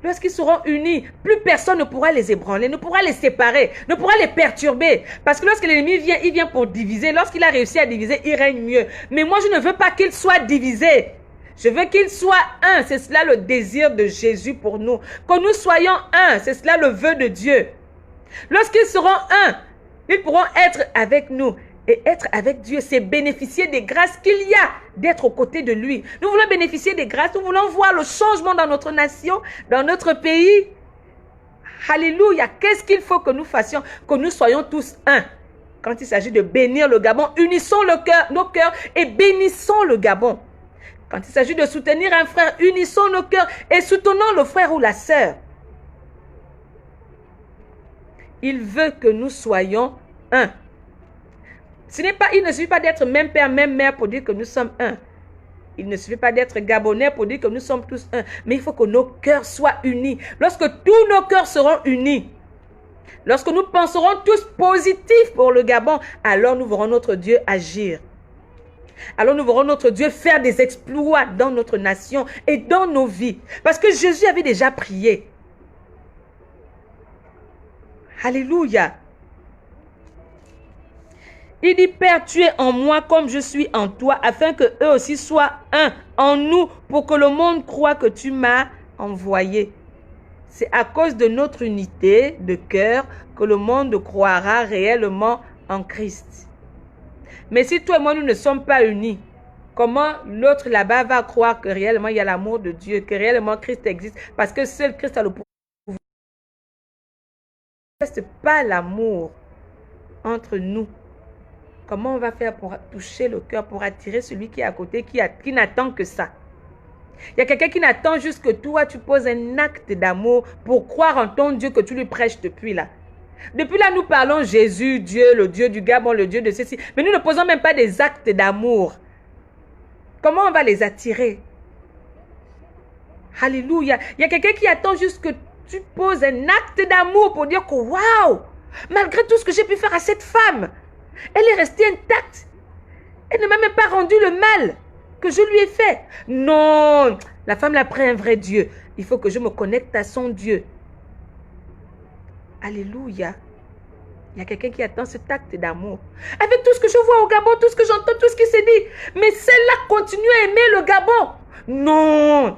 Lorsqu'ils seront unis, plus personne ne pourra les ébranler, ne pourra les séparer, ne pourra les perturber. Parce que lorsque l'ennemi vient, il vient pour diviser. Lorsqu'il a réussi à diviser, il règne mieux. Mais moi, je ne veux pas qu'il soit divisé. Je veux qu'il soit un. C'est cela le désir de Jésus pour nous. Que nous soyons un. C'est cela le vœu de Dieu. Lorsqu'ils seront un, ils pourront être avec nous. Et être avec Dieu, c'est bénéficier des grâces qu'il y a d'être aux côtés de lui. Nous voulons bénéficier des grâces, nous voulons voir le changement dans notre nation, dans notre pays. Alléluia. Qu'est-ce qu'il faut que nous fassions? Que nous soyons tous un. Quand il s'agit de bénir le Gabon, unissons nos cœurs et bénissons le Gabon. Quand il s'agit de soutenir un frère, unissons nos cœurs et soutenons le frère ou la sœur. Il veut que nous soyons un. Il ne suffit pas d'être même père, même mère pour dire que nous sommes un. Il ne suffit pas d'être gabonais pour dire que nous sommes tous un. Mais il faut que nos cœurs soient unis. Lorsque tous nos cœurs seront unis, lorsque nous penserons tous positifs pour le Gabon, alors nous verrons notre Dieu agir. Alors nous verrons notre Dieu faire des exploits dans notre nation et dans nos vies. Parce que Jésus avait déjà prié. Alléluia. Il dit, Père, tu es en moi comme je suis en toi, afin que eux aussi soient un en nous, pour que le monde croie que tu m'as envoyé. C'est à cause de notre unité de cœur que le monde croira réellement en Christ. Mais si toi et moi, nous ne sommes pas unis, comment l'autre là-bas va croire que réellement il y a l'amour de Dieu, que réellement Christ existe? Parce que seul Christ a le pouvoir. Il ne reste pas l'amour entre nous Comment on va faire pour toucher le cœur, pour attirer celui qui est à côté, qui n'attend que ça? Il y a quelqu'un qui n'attend juste que toi, tu poses un acte d'amour pour croire en ton Dieu que tu lui prêches depuis là. Depuis là, nous parlons Jésus, Dieu, le Dieu du Gabon, le Dieu de ceci. Mais nous ne posons même pas des actes d'amour. Comment on va les attirer? Alléluia. Il y a quelqu'un qui attend juste que tu poses un acte d'amour pour dire que waouh, malgré tout ce que j'ai pu faire à cette femme, elle est restée intacte. Elle ne m'a même pas rendu le mal que je lui ai fait. Non, la femme l'a pris un vrai Dieu. Il faut que je me connecte à son Dieu. Alléluia. Il y a quelqu'un qui attend cet acte d'amour. Avec tout ce que je vois au Gabon, tout ce que j'entends, tout ce qui s'est dit. Mais celle-là continue à aimer le Gabon. Non.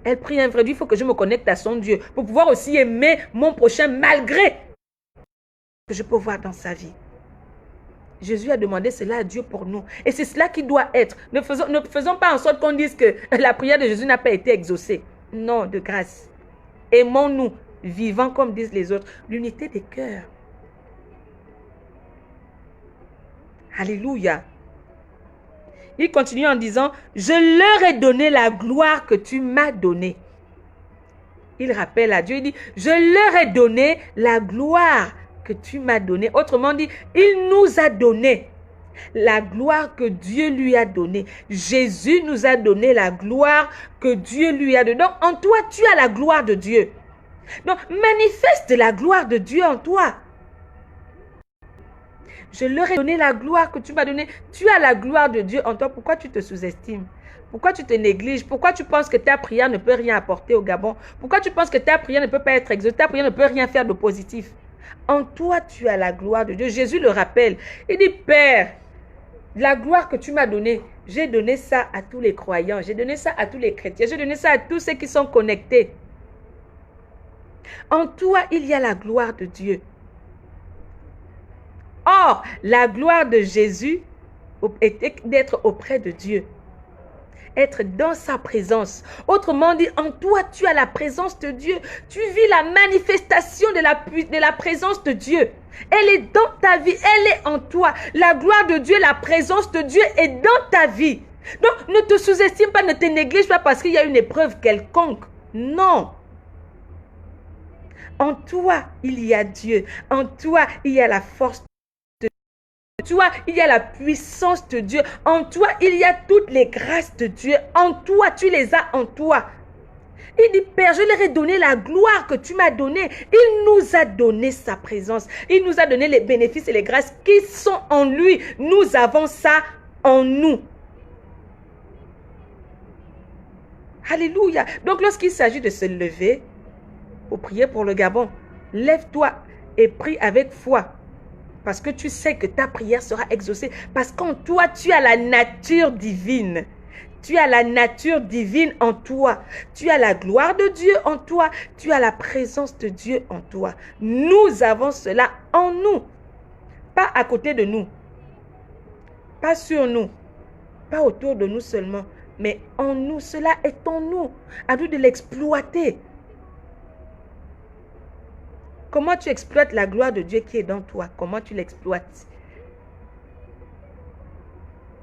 Elle prie un vrai Dieu. Il faut que je me connecte à son Dieu pour pouvoir aussi aimer mon prochain malgré ce que je peux voir dans sa vie. Jésus a demandé cela à Dieu pour nous. Et c'est cela qui doit être. Ne faisons pas en sorte qu'on dise que la prière de Jésus n'a pas été exaucée. Non, de grâce. Aimons-nous, vivant comme disent les autres. L'unité des cœurs. Alléluia. Il continue en disant, je leur ai donné la gloire que tu m'as donnée. Il rappelle à Dieu, il dit, je leur ai donné la gloire que tu m'as donnée. Autrement dit, il nous a donné la gloire que Dieu lui a donnée. Jésus nous a donné la gloire que Dieu lui a donnée. Donc, en toi, tu as la gloire de Dieu. Donc, manifeste la gloire de Dieu en toi. Je leur ai donné la gloire que tu m'as donnée. Tu as la gloire de Dieu en toi. Pourquoi tu te sous-estimes? Pourquoi tu te négliges? Pourquoi tu penses que ta prière ne peut rien apporter au Gabon? Pourquoi tu penses que ta prière ne peut pas être exaucée? Ta prière ne peut rien faire de positif. En toi, tu as la gloire de Dieu. Jésus le rappelle. Il dit, Père, la gloire que tu m'as donnée, j'ai donné ça à tous les croyants. J'ai donné ça à tous les chrétiens. J'ai donné ça à tous ceux qui sont connectés. En toi, il y a la gloire de Dieu. Or, la gloire de Jésus était d'être auprès de Dieu. Être dans sa présence. Autrement dit, en toi, tu as la présence de Dieu. Tu vis la manifestation de la présence de Dieu. Elle est dans ta vie, elle est en toi. La gloire de Dieu, la présence de Dieu est dans ta vie. Donc, ne te sous-estime pas, ne te néglige pas parce qu'il y a une épreuve quelconque. Non. En toi, il y a Dieu. En toi, il y a la force de Dieu. En toi, il y a la puissance de Dieu. En toi, il y a toutes les grâces de Dieu. En toi, tu les as en toi. Il dit, Père, je leur ai donné la gloire que tu m'as donnée. Il nous a donné sa présence. Il nous a donné les bénéfices et les grâces qui sont en lui. Nous avons ça en nous. Alléluia. Donc, lorsqu'il s'agit de se lever pour prier pour le Gabon, lève-toi et prie avec foi. Parce que tu sais que ta prière sera exaucée. Parce qu'en toi, tu as la nature divine. Tu as la nature divine en toi. Tu as la gloire de Dieu en toi. Tu as la présence de Dieu en toi. Nous avons cela en nous. Pas à côté de nous. Pas sur nous. Pas autour de nous seulement. Mais en nous. Cela est en nous. À nous de l'exploiter. Comment tu exploites la gloire de Dieu qui est dans toi? Comment tu l'exploites?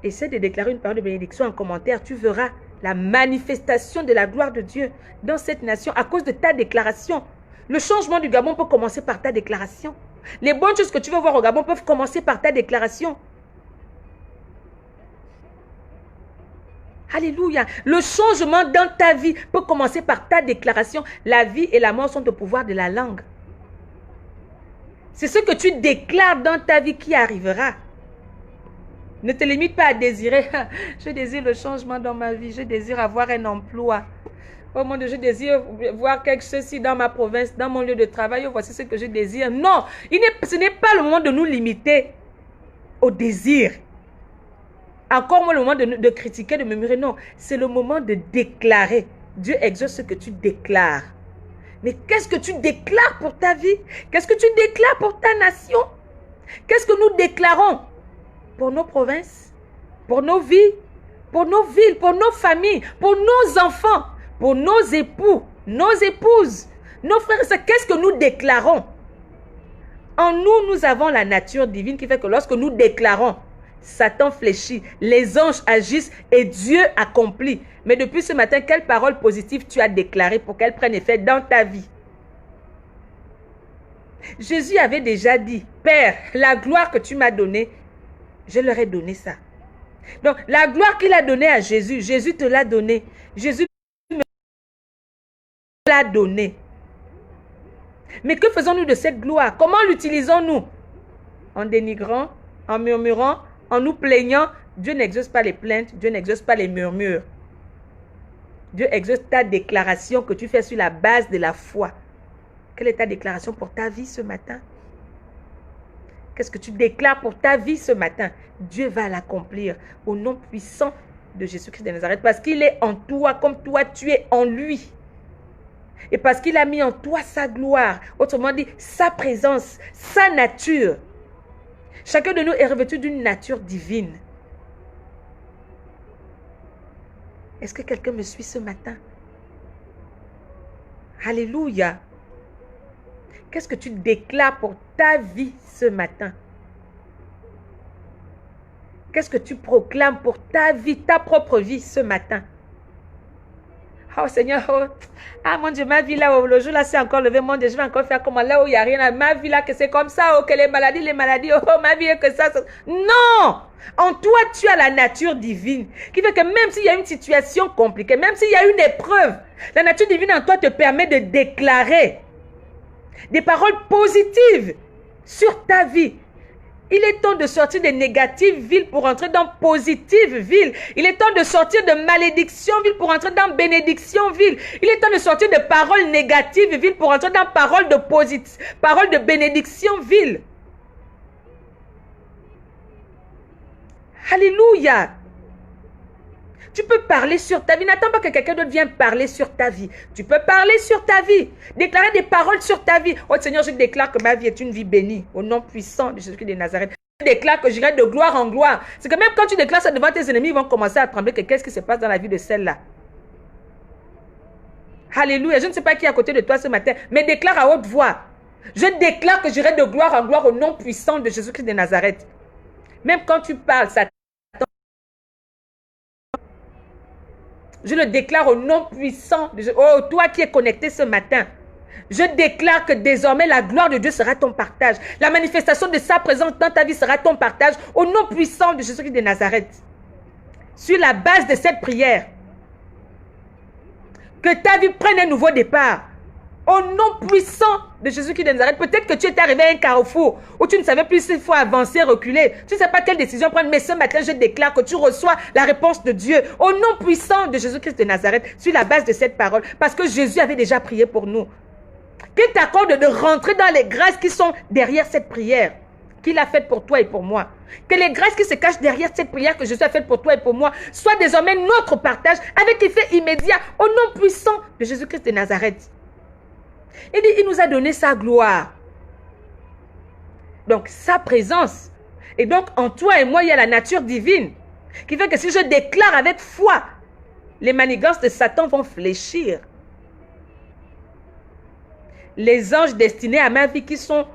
Essaie de déclarer une parole de bénédiction en commentaire. Tu verras la manifestation de la gloire de Dieu dans cette nation à cause de ta déclaration. Le changement du Gabon peut commencer par ta déclaration. Les bonnes choses que tu veux voir au Gabon peuvent commencer par ta déclaration. Alléluia. Le changement dans ta vie peut commencer par ta déclaration. La vie et la mort sont au pouvoir de la langue. C'est ce que tu déclares dans ta vie qui arrivera. Ne te limite pas à désirer. Je désire le changement dans ma vie. Je désire avoir un emploi. Oh mon Dieu, je désire voir quelque chose dans ma province, dans mon lieu de travail. Oh, voici ce que je désire. Non, ce n'est pas le moment de nous limiter au désir. Encore moins le moment de critiquer, de murmurer. Non, c'est le moment de déclarer. Dieu exauce ce que tu déclares. Mais qu'est-ce que tu déclares pour ta vie? Qu'est-ce que tu déclares pour ta nation? Qu'est-ce que nous déclarons pour nos provinces, pour nos vies, pour nos villes, pour nos familles, pour nos enfants, pour nos époux, nos épouses, nos frères et sœurs? Qu'est-ce que nous déclarons? En nous, nous avons la nature divine qui fait que lorsque nous déclarons, Satan fléchit, les anges agissent et Dieu accomplit. Mais depuis ce matin, quelle parole positive tu as déclarée pour qu'elle prenne effet dans ta vie? Jésus avait déjà dit, Père, la gloire que tu m'as donnée, je leur ai donné ça. Donc, la gloire qu'il a donnée à Jésus, Jésus te l'a donnée. Jésus me l'a donnée. Mais que faisons-nous de cette gloire? Comment l'utilisons-nous? En dénigrant, en murmurant, en nous plaignant? Dieu n'exauce pas les plaintes, Dieu n'exauce pas les murmures. Dieu exauce ta déclaration que tu fais sur la base de la foi. Quelle est ta déclaration pour ta vie ce matin? Qu'est-ce que tu déclares pour ta vie ce matin? Dieu va l'accomplir au nom puissant de Jésus-Christ de Nazareth. Parce qu'il est en toi comme toi tu es en lui. Et parce qu'il a mis en toi sa gloire. Autrement dit, sa présence, sa nature. Chacun de nous est revêtu d'une nature divine. Est-ce que quelqu'un me suit ce matin? Alléluia. Qu'est-ce que tu déclares pour ta vie ce matin? Qu'est-ce que tu proclames pour ta vie, ta propre vie ce matin? Oh Seigneur, oh, ah mon Dieu, ma vie là, oh, le jour là c'est encore levé, mon Dieu, je vais encore faire comment là où il n'y a rien, ma vie là que c'est comme ça, oh, que les maladies, oh, ma vie est que ça. Non! En toi, tu as la nature divine, qui fait que même s'il y a une situation compliquée, même s'il y a une épreuve, la nature divine en toi te permet de déclarer des paroles positives sur ta vie. Il est temps de sortir des négatives villes pour entrer dans positives villes. Il est temps de sortir de malédiction ville pour entrer dans bénédiction ville. Il est temps de sortir de paroles négatives villes pour entrer dans paroles de bénédiction ville. Alléluia. Tu peux parler sur ta vie. N'attends pas que quelqu'un d'autre vienne parler sur ta vie. Tu peux parler sur ta vie. Déclarer des paroles sur ta vie. Oh Seigneur, je déclare que ma vie est une vie bénie. Au nom puissant de Jésus-Christ de Nazareth. Je déclare que j'irai de gloire en gloire. C'est que même quand tu déclares ça devant tes ennemis, ils vont commencer à trembler. Qu'est-ce qui se passe dans la vie de celle-là? Alléluia. Je ne sais pas qui est à côté de toi ce matin, mais déclare à haute voix. Je déclare que j'irai de gloire en gloire au nom puissant de Jésus-Christ de Nazareth. Même quand tu parles, ça je le déclare au nom puissant de Jésus. Oh, toi qui es connecté ce matin, je déclare que désormais la gloire de Dieu sera ton partage. La manifestation de sa présence dans ta vie sera ton partage au nom puissant de Jésus-Christ de Nazareth. Sur la base de cette prière, que ta vie prenne un nouveau départ. Au nom puissant de Jésus-Christ de Nazareth. Peut-être que tu es arrivé à un carrefour où tu ne savais plus s'il faut avancer, reculer. Tu ne sais pas quelle décision prendre. Mais ce matin, je déclare que tu reçois la réponse de Dieu. Au nom puissant de Jésus-Christ de Nazareth. Sur la base de cette parole. Parce que Jésus avait déjà prié pour nous. Qu'il t'accorde de rentrer dans les grâces qui sont derrière cette prière. Qu'il a faite pour toi et pour moi. Que les grâces qui se cachent derrière cette prière que Jésus a faite pour toi et pour moi soient désormais notre partage avec effet immédiat. Au nom puissant de Jésus-Christ de Nazareth. Il dit, il nous a donné sa gloire. Donc, sa présence. Et donc, en toi et moi, il y a la nature divine. Qui fait que si je déclare avec foi, les manigances de Satan vont fléchir. Les anges destinés à ma vie qui sont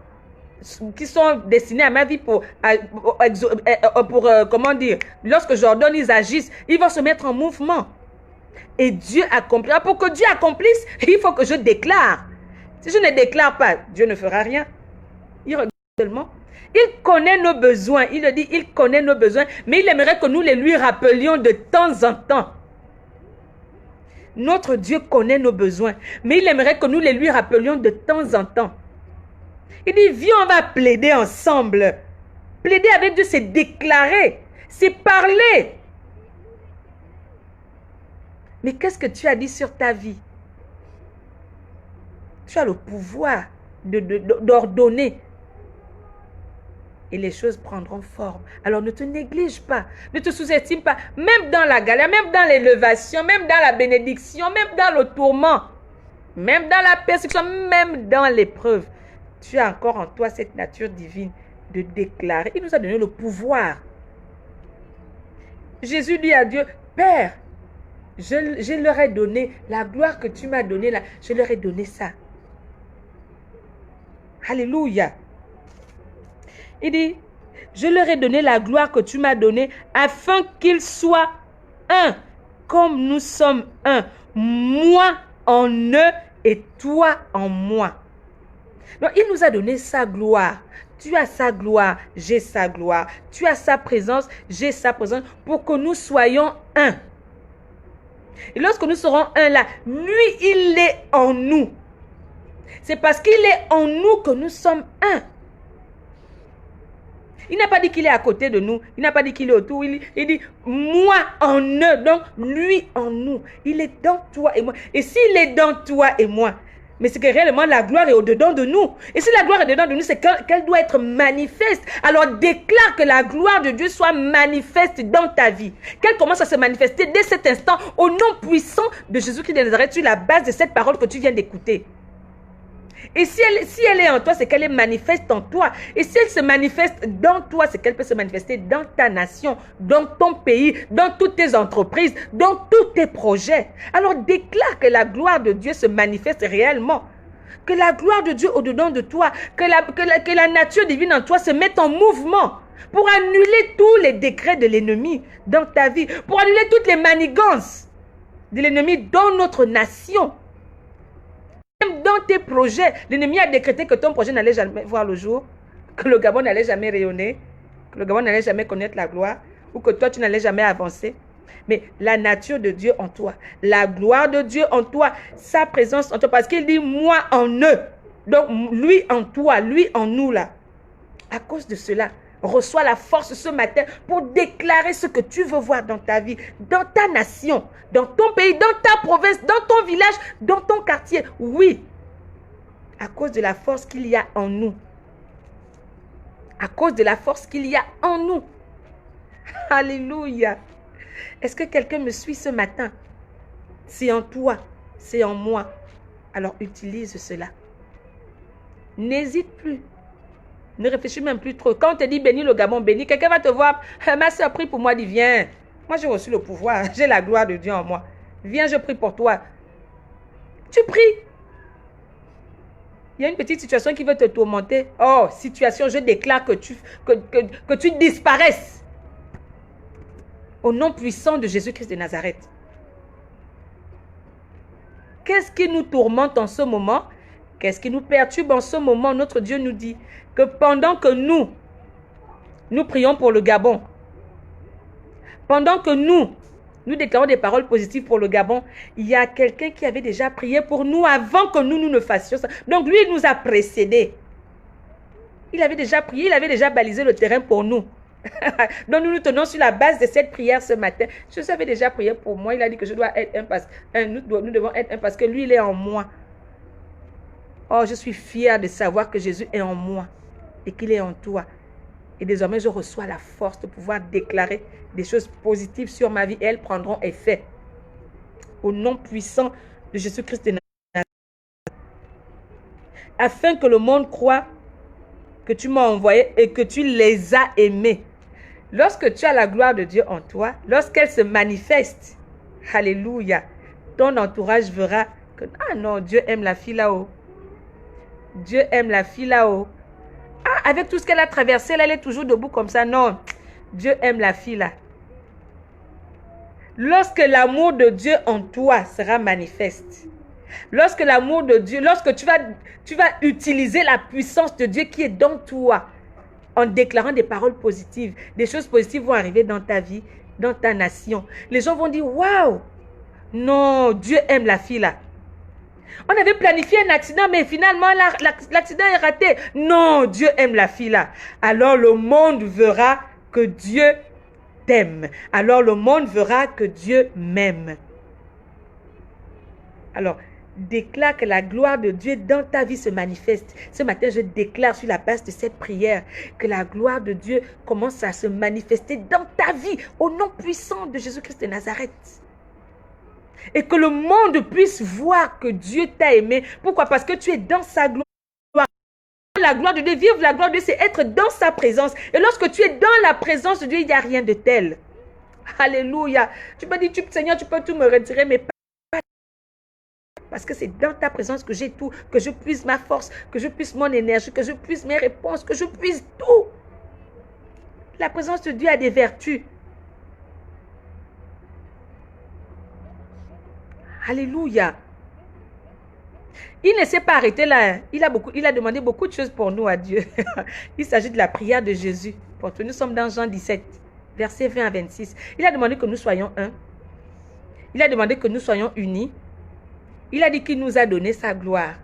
destinés à ma vie pour comment dire, lorsque j'ordonne, ils agissent, ils vont se mettre en mouvement. Et Dieu accomplira. Pour que Dieu accomplisse, il faut que je déclare. Si je ne déclare pas, Dieu ne fera rien. Il regarde seulement. Il connaît nos besoins. Il le dit, il connaît nos besoins. Mais il aimerait que nous les lui rappelions de temps en temps. Notre Dieu connaît nos besoins. Mais il aimerait que nous les lui rappelions de temps en temps. Il dit, viens, on va plaider ensemble. Plaider avec Dieu, c'est déclarer. C'est parler. Mais qu'est-ce que tu as dit sur ta vie? Tu as le pouvoir d'ordonner. Et les choses prendront forme. Alors ne te néglige pas. Ne te sous-estime pas. Même dans la galère, même dans l'élévation, même dans la bénédiction, même dans le tourment, même dans la persécution, même dans l'épreuve. Tu as encore en toi cette nature divine de déclarer. Il nous a donné le pouvoir. Jésus dit à Dieu, Père, je leur ai donné la gloire que tu m'as donnée là. Je leur ai donné ça. Alléluia. Il dit, Je leur ai donné la gloire que tu m'as donnée afin qu'ils soient un, comme nous sommes un. Moi en eux et toi en moi. Donc, il nous a donné sa gloire. Tu as sa gloire, j'ai sa gloire. Tu as sa présence, j'ai sa présence, pour que nous soyons un. Et lorsque nous serons un là, lui, il est en nous. C'est parce qu'il est en nous que nous sommes un. Il n'a pas dit qu'il est à côté de nous. Il n'a pas dit qu'il est autour. Il dit, moi en eux. Donc, lui en nous. Il est dans toi et moi. Et s'il est dans toi et moi, mais c'est que réellement la gloire est au-dedans de nous. Et si la gloire est dedans de nous, c'est qu'elle doit être manifeste. Alors déclare que la gloire de Dieu soit manifeste dans ta vie. Qu'elle commence à se manifester dès cet instant au nom puissant de Jésus-Christ de Nazareth sur la base de cette parole que tu viens d'écouter. Et si elle est en toi, c'est qu'elle est manifeste en toi. Et si elle se manifeste dans toi, c'est qu'elle peut se manifester dans ta nation, dans ton pays, dans toutes tes entreprises, dans tous tes projets. Alors déclare que la gloire de Dieu se manifeste réellement. Que la gloire de Dieu au-dedans de toi, que la nature divine en toi se mette en mouvement pour annuler tous les décrets de l'ennemi dans ta vie, pour annuler toutes les manigances de l'ennemi dans notre nation. Dans tes projets, l'ennemi a décrété que ton projet n'allait jamais voir le jour, que le Gabon n'allait jamais rayonner, que le Gabon n'allait jamais connaître la gloire, ou que toi tu n'allais jamais avancer. Mais la nature de Dieu en toi, la gloire de Dieu en toi, sa présence en toi, parce qu'il dit moi en eux, donc lui en toi, lui en nous là. À cause de cela, reçois la force ce matin pour déclarer ce que tu veux voir dans ta vie, dans ta nation, dans ton pays, dans ta province, dans ton village, dans ton quartier. Oui, à cause de la force qu'il y a en nous. À cause de la force qu'il y a en nous. Alléluia. Est-ce que quelqu'un me suit ce matin? C'est en toi, c'est en moi. Alors utilise cela. N'hésite plus. Ne réfléchis même plus trop. Quand on te dit bénis le Gabon, bénis, quelqu'un va te voir. Ma soeur, prie pour moi, dis viens. Moi, j'ai reçu le pouvoir. J'ai la gloire de Dieu en moi. Viens, je prie pour toi. Tu pries. Il y a une petite situation qui veut te tourmenter. Oh, situation, je déclare que tu disparaisses. Au nom puissant de Jésus-Christ de Nazareth. Qu'est-ce qui nous tourmente en ce moment? Qu'est-ce qui nous perturbe en ce moment? Notre Dieu nous dit que pendant que nous prions pour le Gabon, pendant que nous déclarons des paroles positives pour le Gabon, il y a quelqu'un qui avait déjà prié pour nous avant que nous ne fassions ça. Donc lui, il nous a précédés. Il avait déjà prié, il avait déjà balisé le terrain pour nous. Donc nous nous tenons sur la base de cette prière ce matin. Je savais déjà prier pour moi. Il a dit que je dois être nous devons être un parce que lui, il est en moi. Oh, je suis fière de savoir que Jésus est en moi et qu'il est en toi. Et désormais, je reçois la force de pouvoir déclarer des choses positives sur ma vie et elles prendront effet. Au nom puissant de Jésus-Christ de Nazareth. Afin que le monde croie que tu m'as envoyé et que tu les as aimés. Lorsque tu as la gloire de Dieu en toi, lorsqu'elle se manifeste, alléluia, ton entourage verra que, ah non, Dieu aime la fille là-haut. Dieu aime la fille là-haut. Ah, avec tout ce qu'elle a traversé, là, elle est toujours debout comme ça. Non, Dieu aime la fille là. Lorsque l'amour de Dieu en toi sera manifeste, lorsque l'amour de Dieu, lorsque tu vas utiliser la puissance de Dieu qui est dans toi, en déclarant des paroles positives, des choses positives vont arriver dans ta vie, dans ta nation. Les gens vont dire, waouh, non, Dieu aime la fille là. On avait planifié un accident, mais finalement, l'accident est raté. Non, Dieu aime la fille là. Alors le monde verra que Dieu t'aime. Alors le monde verra que Dieu m'aime. Alors, déclare que la gloire de Dieu dans ta vie se manifeste. Ce matin, je déclare sur la base de cette prière que la gloire de Dieu commence à se manifester dans ta vie au nom puissant de Jésus-Christ de Nazareth. Et que le monde puisse voir que Dieu t'a aimé. Pourquoi? Parce que tu es dans sa gloire. La gloire de Dieu, vivre la gloire de Dieu, c'est être dans sa présence. Et lorsque tu es dans la présence de Dieu, il n'y a rien de tel. Alléluia. Tu peux dire, Seigneur, tu peux tout me retirer, mais pas. Parce que c'est dans ta présence que j'ai tout, que je puise ma force, que je puise mon énergie, que je puise mes réponses, que je puise tout. La présence de Dieu a des vertus. Alléluia. Il ne s'est pas arrêté là. Il a demandé beaucoup de choses pour nous à Dieu. Il s'agit de la prière de Jésus. Nous sommes dans Jean 17, versets 20 à 26. Il a demandé que nous soyons un. Il a demandé que nous soyons unis. Il a dit qu'il nous a donné sa gloire.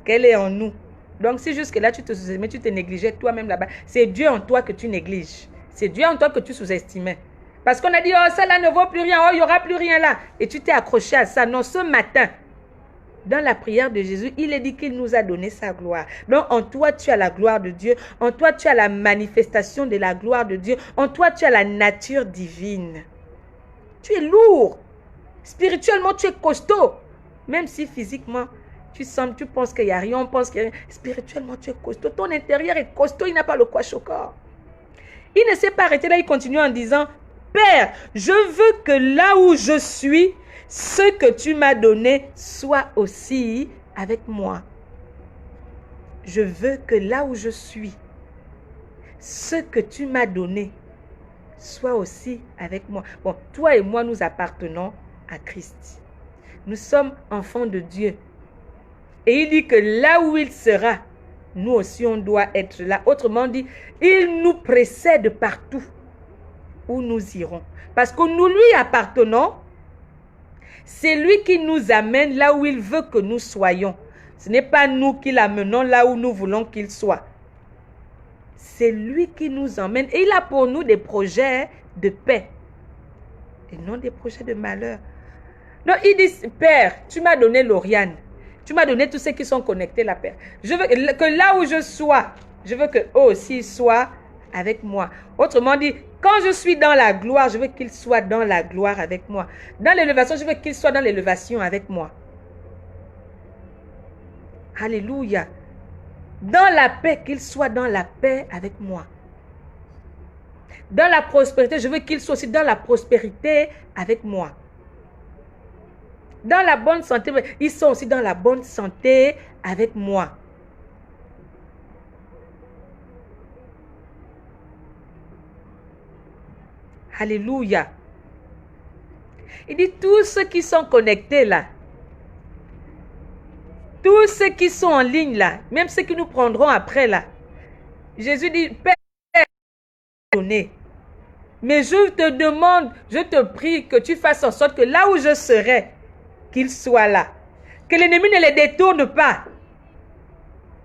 Qu'elle est en nous. Donc si jusque-là tu te sous-estimais, tu te négligeais toi-même là-bas, c'est Dieu en toi que tu négliges. C'est Dieu en toi que tu sous-estimais. Parce qu'on a dit, oh ça là ne vaut plus rien, oh il n'y aura plus rien là. Et tu t'es accroché à ça. Non, ce matin, dans la prière de Jésus, il est dit qu'il nous a donné sa gloire. Donc en toi, tu as la gloire de Dieu. En toi, tu as la manifestation de la gloire de Dieu. En toi, tu as la nature divine. Tu es lourd. Spirituellement, tu es costaud. Même si physiquement, tu penses qu'il n'y a rien, on pense qu'il y a rien. Spirituellement, tu es costaud. Ton intérieur est costaud, il n'a pas le couache au corps. Il ne s'est pas arrêté là, il continue en disant, Père, je veux que là où je suis, ce que tu m'as donné soit aussi avec moi. Je veux que là où je suis, ce que tu m'as donné soit aussi avec moi. Bon, toi et moi, nous appartenons à Christ. Nous sommes enfants de Dieu. Et il dit que là où il sera, nous aussi on doit être là. Autrement dit, il nous précède partout où nous irons. Parce que nous lui appartenons. C'est lui qui nous amène là où il veut que nous soyons. Ce n'est pas nous qui l'amenons là où nous voulons qu'il soit. C'est lui qui nous emmène. Et il a pour nous des projets de paix. Et non des projets de malheur. Donc il dit, Père, tu m'as donné Lauriane. Tu m'as donné tous ceux qui sont connectés là, Père. Je veux que là où je sois, je veux qu'eux aussi soient avec moi. Autrement dit, quand je suis dans la gloire, je veux qu'ils soient dans la gloire avec moi. Dans l'élévation, je veux qu'ils soient dans l'élévation avec moi. Alléluia. Dans la paix, qu'ils soient dans la paix avec moi. Dans la prospérité, je veux qu'ils soient aussi dans la prospérité avec moi. Dans la bonne santé, ils sont aussi dans la bonne santé avec moi. Alléluia. Il dit tous ceux qui sont connectés là, tous ceux qui sont en ligne là, même ceux qui nous prendront après là. Jésus dit, Père, donné. Mais je te demande, je te prie que tu fasses en sorte que là où je serai, qu'il soit là. Que l'ennemi ne les détourne pas.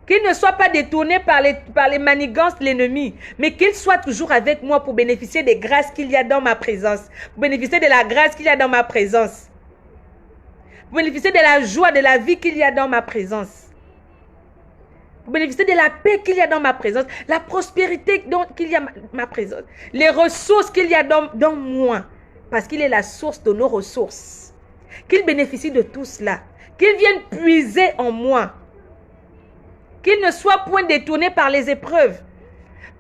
Qu'il ne soit pas détourné par les manigances de l'ennemi, mais qu'il soit toujours avec moi pour bénéficier des grâces qu'il y a dans ma présence. Pour bénéficier de la grâce qu'il y a dans ma présence. Pour bénéficier de la joie, de la vie qu'il y a dans ma présence. Pour bénéficier de la paix qu'il y a dans ma présence. La prospérité qu'il y a dans ma présence. Les ressources qu'il y a dans moi. Parce qu'il est la source de nos ressources. Qu'il bénéficie de tout cela. Qu'il vienne puiser en moi. Qu'il ne soit point détourné par les épreuves,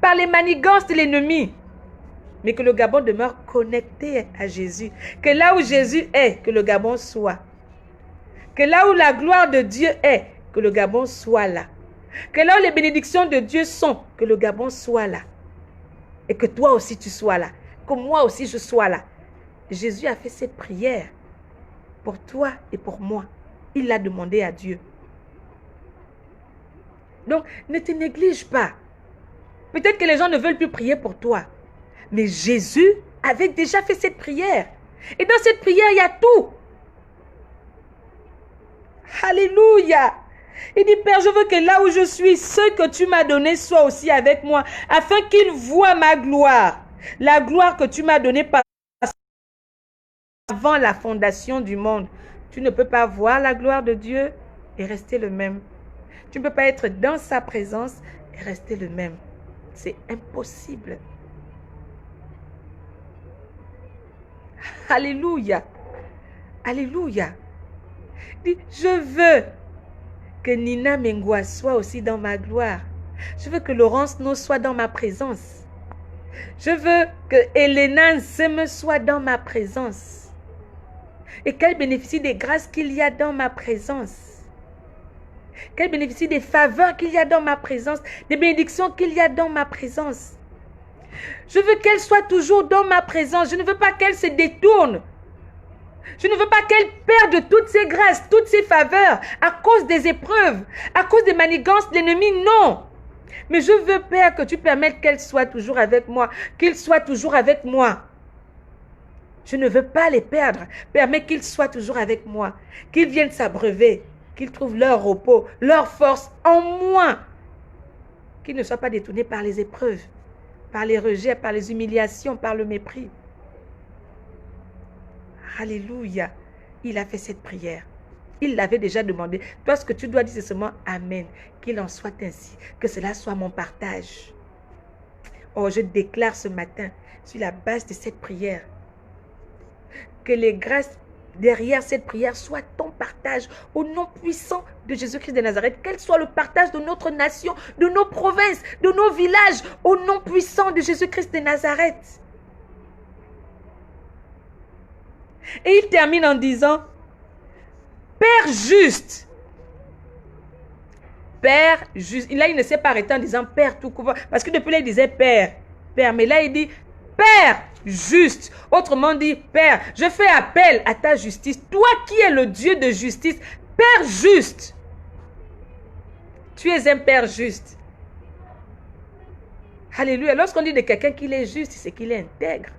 par les manigances de l'ennemi, mais que le Gabon demeure connecté à Jésus. Que là où Jésus est, que le Gabon soit. Que là où la gloire de Dieu est, que le Gabon soit là. Que là où les bénédictions de Dieu sont, que le Gabon soit là. Et que toi aussi tu sois là. Que moi aussi je sois là. Jésus a fait cette prière pour toi et pour moi. Il l'a demandé à Dieu. Donc, ne te néglige pas. Peut-être que les gens ne veulent plus prier pour toi. Mais Jésus avait déjà fait cette prière. Et dans cette prière, il y a tout. Alléluia. Il dit, Père, je veux que là où je suis, ce que tu m'as donné soit aussi avec moi, afin qu'il voie ma gloire. La gloire que tu m'as donnée avant la fondation du monde. Tu ne peux pas voir la gloire de Dieu et rester le même. Tu ne peux pas être dans sa présence et rester le même. C'est impossible. Alléluia. Alléluia. Dis, je veux que Nina Mengwa soit aussi dans ma gloire. Je veux que Laurence No soit dans ma présence. Je veux que Elena Nseme soit dans ma présence. Et qu'elle bénéficie des grâces qu'il y a dans ma présence. Qu'elle bénéficie des faveurs qu'il y a dans ma présence, des bénédictions qu'il y a dans ma présence. Je veux qu'elle soit toujours dans ma présence. Je ne veux pas qu'elle se détourne. Je ne veux pas qu'elle perde toutes ses grâces, toutes ses faveurs à cause des épreuves, à cause des manigances de l'ennemi. Non. Mais je veux, Père, que tu permettes qu'elle soit toujours avec moi, qu'il soit toujours avec moi. Je ne veux pas les perdre. Permets qu'ils soient toujours avec moi, qu'ils viennent s'abreuver, qu'ils trouvent leur repos, leur force en moi, qu'ils ne soient pas détournés par les épreuves, par les rejets, par les humiliations, par le mépris. Alléluia. Il a fait cette prière. Il l'avait déjà demandé. Toi, ce que tu dois dire, c'est seulement Amen. Qu'il en soit ainsi. Que cela soit mon partage. Oh, je déclare ce matin, sur la base de cette prière, que les grâces derrière cette prière soient ton partage au nom puissant de Jésus-Christ de Nazareth. Qu'elle soit le partage de notre nation, de nos provinces, de nos villages, au nom puissant de Jésus-Christ de Nazareth. Et il termine en disant, Père juste. Père juste. Là, il ne s'est pas arrêté en disant Père tout court. Parce que depuis là, il disait Père. Père. Mais là, il dit Père juste. Autrement dit, Père, je fais appel à ta justice. Toi qui es le Dieu de justice, Père juste. Tu es un Père juste. Alléluia. Lorsqu'on dit de quelqu'un qu'il est juste, c'est qu'il est intègre.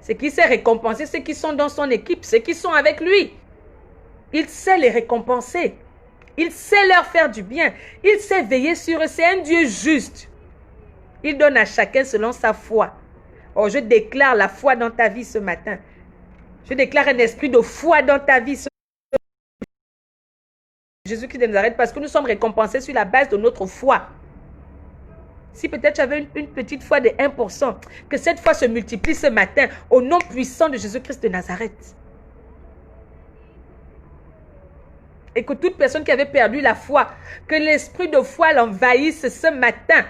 C'est qu'il sait récompenser ceux qui sont dans son équipe, ceux qui sont avec lui. Il sait les récompenser. Il sait leur faire du bien. Il sait veiller sur eux. C'est un Dieu juste. Il donne à chacun selon sa foi. Oh, je déclare la foi dans ta vie ce matin. Je déclare un esprit de foi dans ta vie ce matin. Jésus-Christ de Nazareth, parce que nous sommes récompensés sur la base de notre foi. Si peut-être tu avais une petite foi de 1%, que cette foi se multiplie ce matin au nom puissant de Jésus-Christ de Nazareth. Et que toute personne qui avait perdu la foi, que l'esprit de foi l'envahisse ce matin.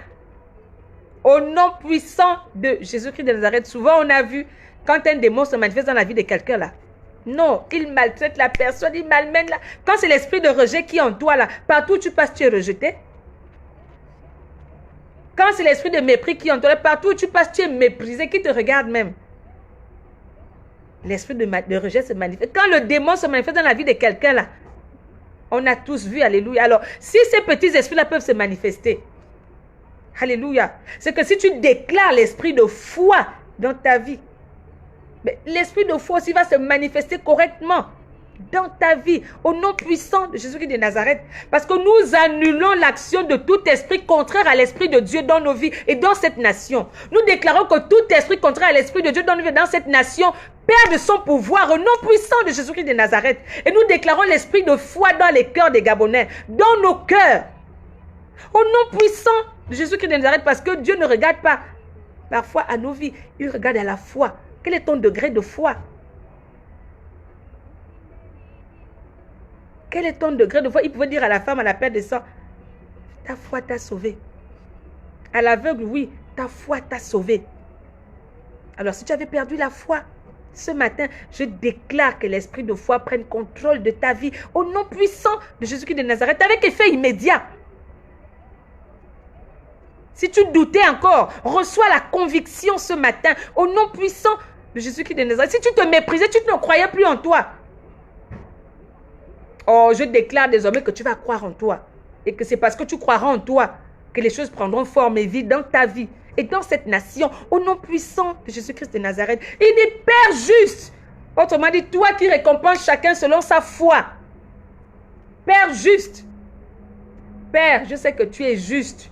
Au nom puissant de Jésus-Christ de Nazareth. Souvent on a vu, quand un démon se manifeste dans la vie de quelqu'un là, non, il maltraite la personne, il malmène là. Quand c'est l'esprit de rejet qui est en toi là, partout où tu passes, tu es rejeté. Quand c'est l'esprit de mépris qui est en toi, partout où tu passes, tu es méprisé, qui te regarde même. L'esprit de rejet se manifeste. Quand le démon se manifeste dans la vie de quelqu'un là, on a tous vu, alléluia. Alors, si ces petits esprits-là peuvent se manifester, alléluia, c'est que si tu déclares l'esprit de foi dans ta vie, l'esprit de foi aussi va se manifester correctement dans ta vie, au nom puissant de Jésus-Christ de Nazareth. Parce que nous annulons l'action de tout esprit contraire à l'esprit de Dieu dans nos vies et dans cette nation. Nous déclarons que tout esprit contraire à l'esprit de Dieu dans nos vies et dans cette nation perd de son pouvoir au nom puissant de Jésus-Christ de Nazareth. Et nous déclarons l'esprit de foi dans les cœurs des Gabonais, dans nos cœurs, au nom puissant de Jésus-Christ de Nazareth, parce que Dieu ne regarde pas parfois à nos vies, il regarde à la foi. Quel est ton degré de foi? Quel est ton degré de foi? Il pouvait dire à la femme, à la perte de sang, ta foi t'a sauvé. À l'aveugle, oui, ta foi t'a sauvé. Alors si tu avais perdu la foi, ce matin, je déclare que l'esprit de foi prenne contrôle de ta vie au nom puissant de Jésus-Christ de Nazareth, avec effet immédiat. Si tu doutais encore, reçois la conviction ce matin au nom puissant de Jésus-Christ de Nazareth. Si tu te méprisais, tu ne croyais plus en toi. Oh, je déclare désormais que tu vas croire en toi. Et que c'est parce que tu croiras en toi que les choses prendront forme et vie dans ta vie et dans cette nation, au nom puissant de Jésus-Christ de Nazareth. Il dit Père juste. Autrement dit, toi qui récompenses chacun selon sa foi. Père juste. Père, je sais que tu es juste.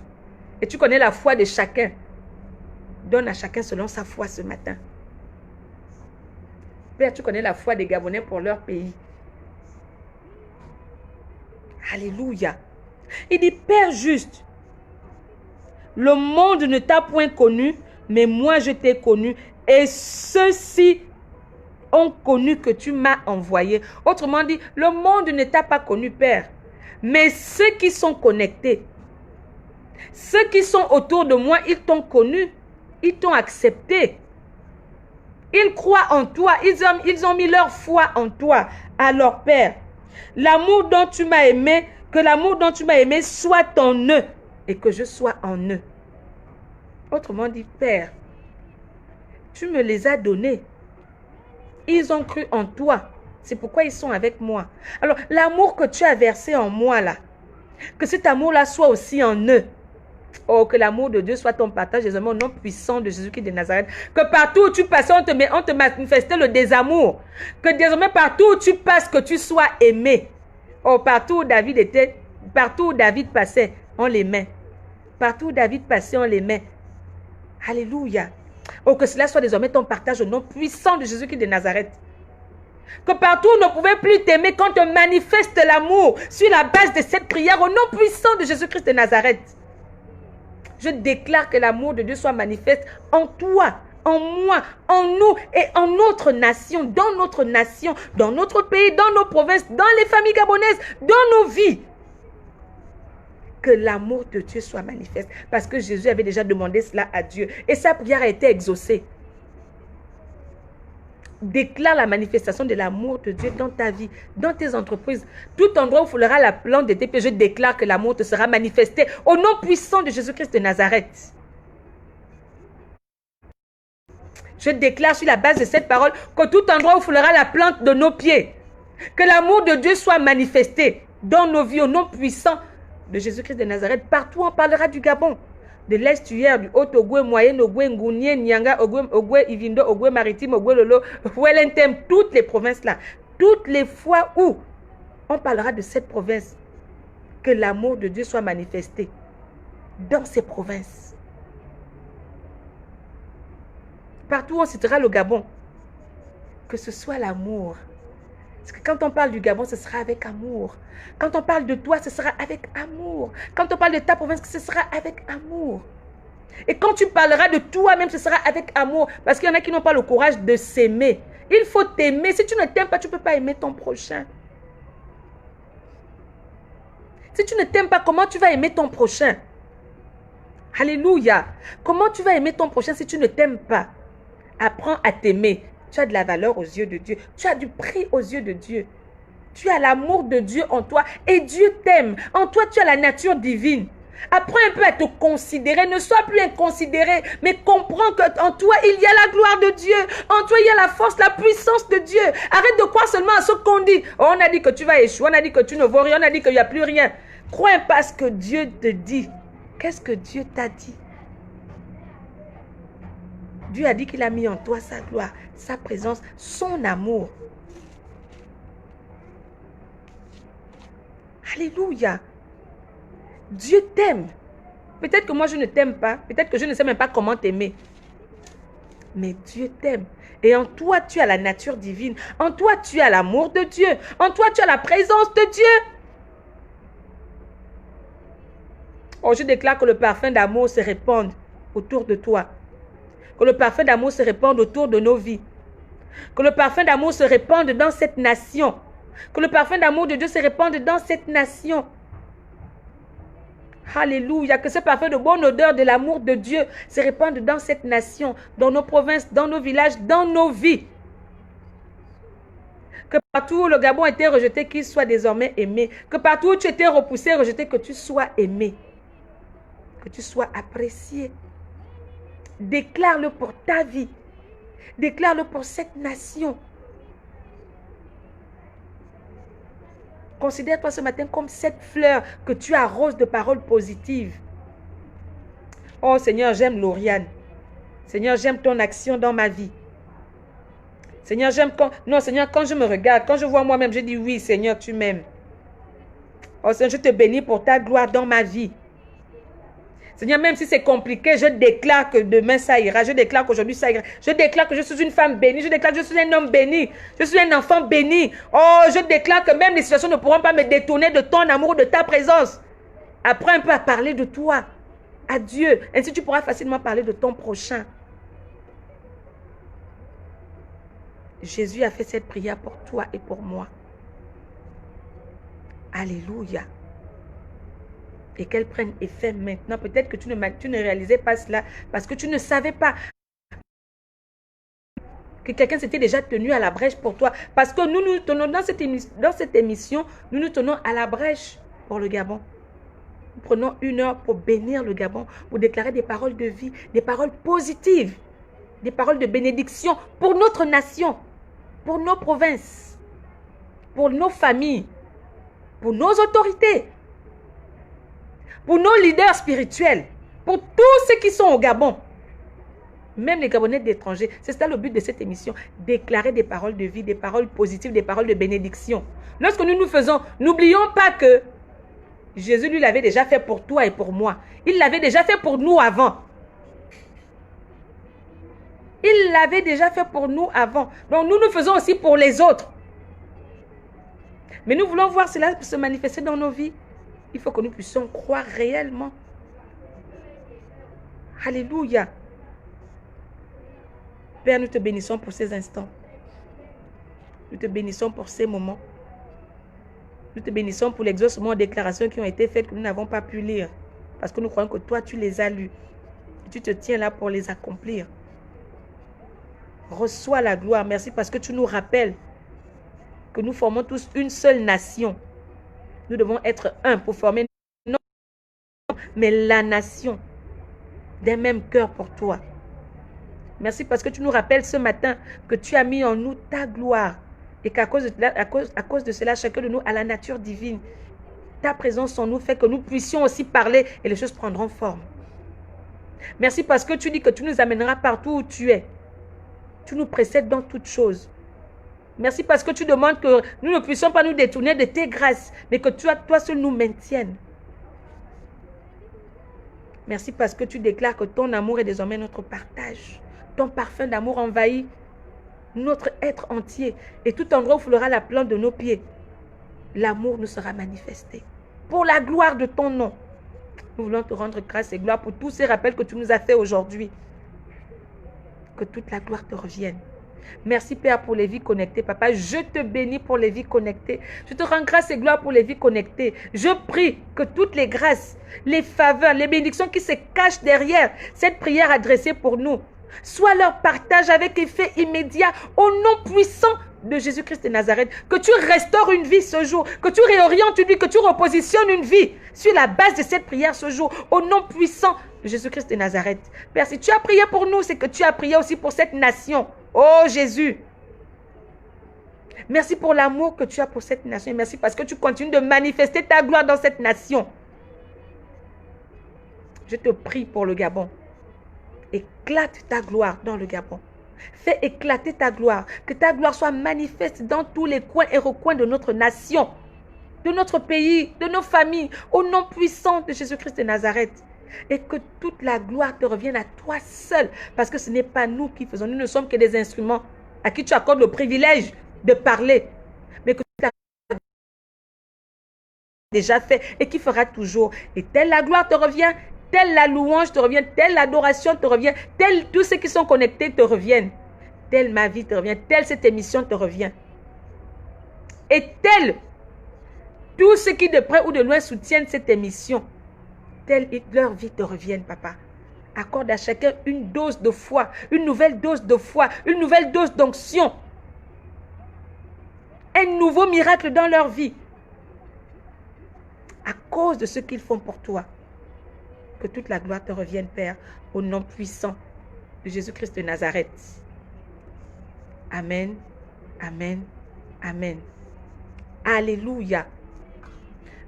Et tu connais la foi de chacun. Donne à chacun selon sa foi ce matin. Père, tu connais la foi des Gabonais pour leur pays. Alléluia. Il dit, Père juste, le monde ne t'a point connu, mais moi je t'ai connu. Et ceux-ci ont connu que tu m'as envoyé. Autrement dit, le monde ne t'a pas connu, Père. Mais ceux qui sont connectés, ceux qui sont autour de moi, ils t'ont connu. Ils t'ont accepté. Ils croient en toi. Ils ont mis leur foi en toi. Alors, Père, l'amour dont tu m'as aimé, que l'amour dont tu m'as aimé soit en eux et que je sois en eux. Autrement dit, Père, tu me les as donnés. Ils ont cru en toi. C'est pourquoi ils sont avec moi. Alors, l'amour que tu as versé en moi, là, que cet amour-là soit aussi en eux. Oh, que l'amour de Dieu soit ton partage désormais au nom puissant de Jésus-Christ de Nazareth. Que partout où tu passais, on te manifestait le désamour. Que désormais, partout où tu passes, que tu sois aimé. Oh, partout où David passait, on l'aimait. Partout où David passait, on l'aimait. Alléluia. Oh, que cela soit désormais ton partage au nom puissant de Jésus-Christ de Nazareth. Que partout on ne pouvait plus t'aimer, quand te manifeste l'amour sur la base de cette prière au nom puissant de Jésus-Christ de Nazareth. Je déclare que l'amour de Dieu soit manifeste en toi, en moi, en nous et en notre nation, dans notre pays, dans nos provinces, dans les familles gabonaises, dans nos vies. Que l'amour de Dieu soit manifeste. Parce que Jésus avait déjà demandé cela à Dieu. Et sa prière a été exaucée. Déclare la manifestation de l'amour de Dieu dans ta vie, dans tes entreprises. Tout endroit où foulera la plante de tes pieds, je déclare que l'amour te sera manifesté au nom puissant de Jésus-Christ de Nazareth. Je déclare sur la base de cette parole que tout endroit où foulera la plante de nos pieds, que l'amour de Dieu soit manifesté dans nos vies au nom puissant de Jésus-Christ de Nazareth. Partout on parlera du Gabon, de l'estuaire, du Haut-Ogoué, Moyen, Ogoué, Ngounié, Nyanga, Ogoué, Ivindo, Ogoué Maritime, Ogoué Lolo, Wellington, toutes les provinces là. Toutes les fois où on parlera de cette province, que l'amour de Dieu soit manifesté dans ces provinces. Partout où on citera le Gabon, que ce soit l'amour. Parce que quand on parle du Gabon, ce sera avec amour. Quand on parle de toi, ce sera avec amour. Quand on parle de ta province, ce sera avec amour. Et quand tu parleras de toi-même, ce sera avec amour. Parce qu'il y en a qui n'ont pas le courage de s'aimer. Il faut t'aimer. Si tu ne t'aimes pas, tu ne peux pas aimer ton prochain. Si tu ne t'aimes pas, comment tu vas aimer ton prochain? Alléluia. Comment tu vas aimer ton prochain si tu ne t'aimes pas? Apprends à t'aimer. Tu as de la valeur aux yeux de Dieu. Tu as du prix aux yeux de Dieu. Tu as l'amour de Dieu en toi et Dieu t'aime. En toi, tu as la nature divine. Apprends un peu à te considérer. Ne sois plus inconsidéré, mais comprends qu'en toi, il y a la gloire de Dieu. En toi, il y a la force, la puissance de Dieu. Arrête de croire seulement à ce qu'on dit. Oh, on a dit que tu vas échouer. On a dit que tu ne vaux rien. On a dit qu'il n'y a plus rien. Crois pas ce que Dieu te dit. Qu'est-ce que Dieu t'a dit? Dieu a dit qu'il a mis en toi sa gloire, sa présence, son amour. Alléluia. Dieu t'aime. Peut-être que moi je ne t'aime pas. Peut-être que je ne sais même pas comment t'aimer. Mais Dieu t'aime. Et en toi, tu as la nature divine. En toi, tu as l'amour de Dieu. En toi, tu as la présence de Dieu. Oh, je déclare que le parfum d'amour se répande autour de toi. Que le parfum d'amour se répande autour de nos vies. Que le parfum d'amour se répande dans cette nation. Que le parfum d'amour de Dieu se répande dans cette nation. Alléluia. Que ce parfum de bonne odeur de l'amour de Dieu se répande dans cette nation, dans nos provinces, dans nos villages, dans nos vies. Que partout où le Gabon était rejeté, qu'il soit désormais aimé. Que partout où tu étais repoussé, rejeté, que tu sois aimé. Que tu sois apprécié. Déclare-le pour ta vie. Déclare-le pour cette nation. Considère-toi ce matin comme cette fleur que tu arroses de paroles positives. Oh Seigneur, j'aime Lauriane. Seigneur, j'aime ton action dans ma vie. Seigneur, j'aime quand... Non, Seigneur, quand je me regarde, quand je vois moi-même, je dis oui, Seigneur, tu m'aimes. Oh Seigneur, je te bénis pour ta gloire dans ma vie. Seigneur, même si c'est compliqué, je déclare que demain ça ira. Je déclare qu'aujourd'hui ça ira. Je déclare que je suis une femme bénie. Je déclare que je suis un homme béni. Je suis un enfant béni. Oh, je déclare que même les situations ne pourront pas me détourner de ton amour, de ta présence. Apprends un peu à parler de toi, à Dieu. Ainsi tu pourras facilement parler de ton prochain. Jésus a fait cette prière pour toi et pour moi. Alléluia. Et qu'elle prenne effet maintenant. Peut-être que tu ne réalisais pas cela parce que tu ne savais pas que quelqu'un s'était déjà tenu à la brèche pour toi. Parce que nous tenons dans cette émission, nous nous tenons à la brèche pour le Gabon. Nous prenons 1 heure pour bénir le Gabon, pour déclarer des paroles de vie, des paroles positives, des paroles de bénédiction pour notre nation, pour nos provinces, pour nos familles, pour nos autorités, pour nos leaders spirituels, pour tous ceux qui sont au Gabon, même les Gabonais d'étrangers. C'est ça le but de cette émission, déclarer des paroles de vie, des paroles positives, des paroles de bénédiction. Lorsque nous nous faisons, n'oublions pas que Jésus lui l'avait déjà fait pour toi et pour moi. Il l'avait déjà fait pour nous avant. Il l'avait déjà fait pour nous avant. Donc nous faisons aussi pour les autres. Mais nous voulons voir cela se manifester dans nos vies. Il faut que nous puissions croire réellement. Alléluia. Père, nous te bénissons pour ces instants. Nous te bénissons pour ces moments. Nous te bénissons pour l'exaucement aux déclarations qui ont été faites que nous n'avons pas pu lire. Parce que nous croyons que toi, tu les as lues. Et tu te tiens là pour les accomplir. Reçois la gloire. Merci parce que tu nous rappelles que nous formons tous une seule nation. Nous devons être un pour former non, mais la nation d'un même cœur pour toi. Merci parce que tu nous rappelles ce matin que tu as mis en nous ta gloire et qu'à cause de cela, chacun de nous a la nature divine. Ta présence en nous fait que nous puissions aussi parler et les choses prendront forme. Merci parce que tu dis que tu nous amèneras partout où tu es. Tu nous précèdes dans toutes choses. Merci parce que tu demandes que nous ne puissions pas nous détourner de tes grâces, mais que toi seul nous maintiennes. Merci parce que tu déclares que ton amour est désormais notre partage. Ton parfum d'amour envahit notre être entier. Et tout endroit où foulera la plante de nos pieds, l'amour nous sera manifesté. Pour la gloire de ton nom, nous voulons te rendre grâce et gloire pour tous ces rappels que tu nous as fait aujourd'hui. Que toute la gloire te revienne. Merci Père pour les vies connectées. Papa, je te bénis pour les vies connectées. Je te rends grâce et gloire pour les vies connectées. Je prie que toutes les grâces, les faveurs, les bénédictions qui se cachent derrière cette prière adressée pour nous, soient leur partage avec effet immédiat au nom puissant de Jésus-Christ de Nazareth. Que tu restaures une vie ce jour, que tu réorientes une vie, que tu repositionnes une vie sur la base de cette prière ce jour, au nom puissant de Jésus-Christ de Nazareth. Père, si tu as prié pour nous, c'est que tu as prié aussi pour cette nation. Oh Jésus, merci pour l'amour que tu as pour cette nation. Et merci parce que tu continues de manifester ta gloire dans cette nation. Je te prie pour le Gabon. Éclate ta gloire dans le Gabon. Fais éclater ta gloire. Que ta gloire soit manifeste dans tous les coins et recoins de notre nation, de notre pays, de nos familles, au nom puissant de Jésus-Christ de Nazareth. Et que toute la gloire te revienne à toi seul. Parce que ce n'est pas nous qui faisons. Nous ne sommes que des instruments à qui tu accordes le privilège de parler. Mais que toute la gloire déjà fait et qui fera toujours. Et telle la gloire te revient, telle la louange te revient, telle l'adoration te revient, telle tous ceux qui sont connectés te reviennent. Telle ma vie te revient, telle cette émission te revient. Et telle tous ceux qui de près ou de loin soutiennent cette émission. Telle leur vie te revienne, papa. Accorde à chacun une dose de foi, une nouvelle dose de foi, une nouvelle dose d'onction. Un nouveau miracle dans leur vie. À cause de ce qu'ils font pour toi. Que toute la gloire te revienne, Père, au nom puissant de Jésus-Christ de Nazareth. Amen, amen, amen. Alléluia.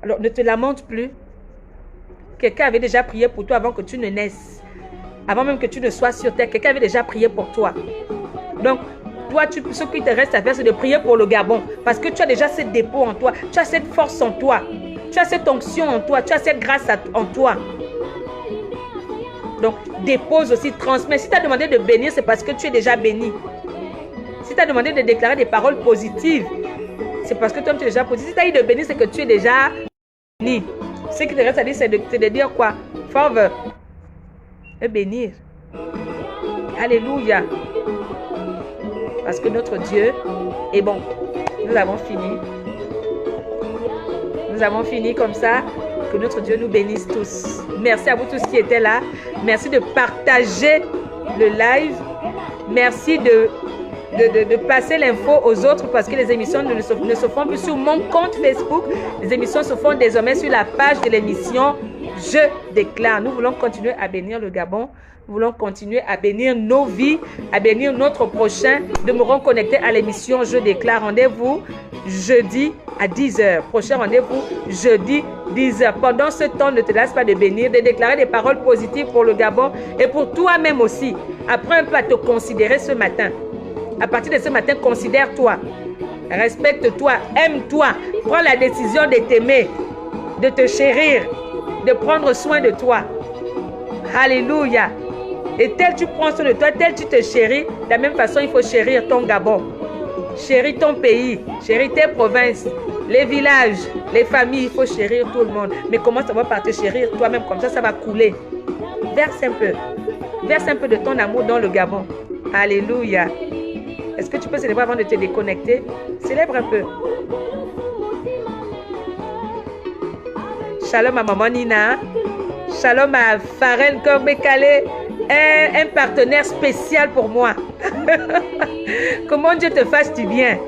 Alors, ne te lamente plus. Quelqu'un avait déjà prié pour toi avant que tu ne naisses. Avant même que tu ne sois sur terre, quelqu'un avait déjà prié pour toi. Donc, toi, ce qui te reste à faire, c'est de prier pour le Gabon. Parce que tu as déjà ce dépôt en toi. Tu as cette force en toi. Tu as cette onction en toi. Tu as cette grâce en toi. Donc, dépose aussi, transmets. Si tu as demandé de bénir, c'est parce que tu es déjà béni. Si tu as demandé de déclarer des paroles positives, c'est parce que toi, tu es déjà positif. Si tu as dit de bénir, c'est que tu es déjà béni. Ce qui te reste à dire, c'est de dire quoi? Faveur. Et bénir. Alléluia. Parce que notre Dieu est bon. Nous avons fini. Nous avons fini comme ça. Que notre Dieu nous bénisse tous. Merci à vous tous qui étaient là. Merci de partager le live. Merci de passer l'info aux autres parce que les émissions ne se font plus sur mon compte Facebook. Les émissions se font désormais sur la page de l'émission je déclare. Nous voulons continuer à bénir le Gabon. Nous voulons continuer à bénir nos vies, à bénir notre prochain. Demeurons connectés à l'émission Je déclare. Rendez-vous jeudi à 10h. Prochain rendez-vous jeudi 10h. Pendant ce temps, ne te lasse pas de bénir, de déclarer des paroles positives pour le Gabon et pour toi-même aussi. Apprends un peu à te considérer ce matin. À partir de ce matin, considère-toi. Respecte-toi, aime-toi. Prends la décision de t'aimer, de te chérir, de prendre soin de toi. Alléluia. Et tel tu prends soin de toi, tel tu te chéris, de la même façon, il faut chérir ton Gabon. Chéris ton pays, chéris tes provinces, les villages, les familles, il faut chérir tout le monde. Mais commence d'abord par te chérir toi-même, comme ça va couler. Verse un peu. Verse un peu de ton amour dans le Gabon. Alléluia. Est-ce que tu peux célébrer avant de te déconnecter? Célèbre un peu. Shalom à maman Nina. Shalom à Farel Korbekale. Un partenaire spécial pour moi. Comment Dieu te fasse du bien.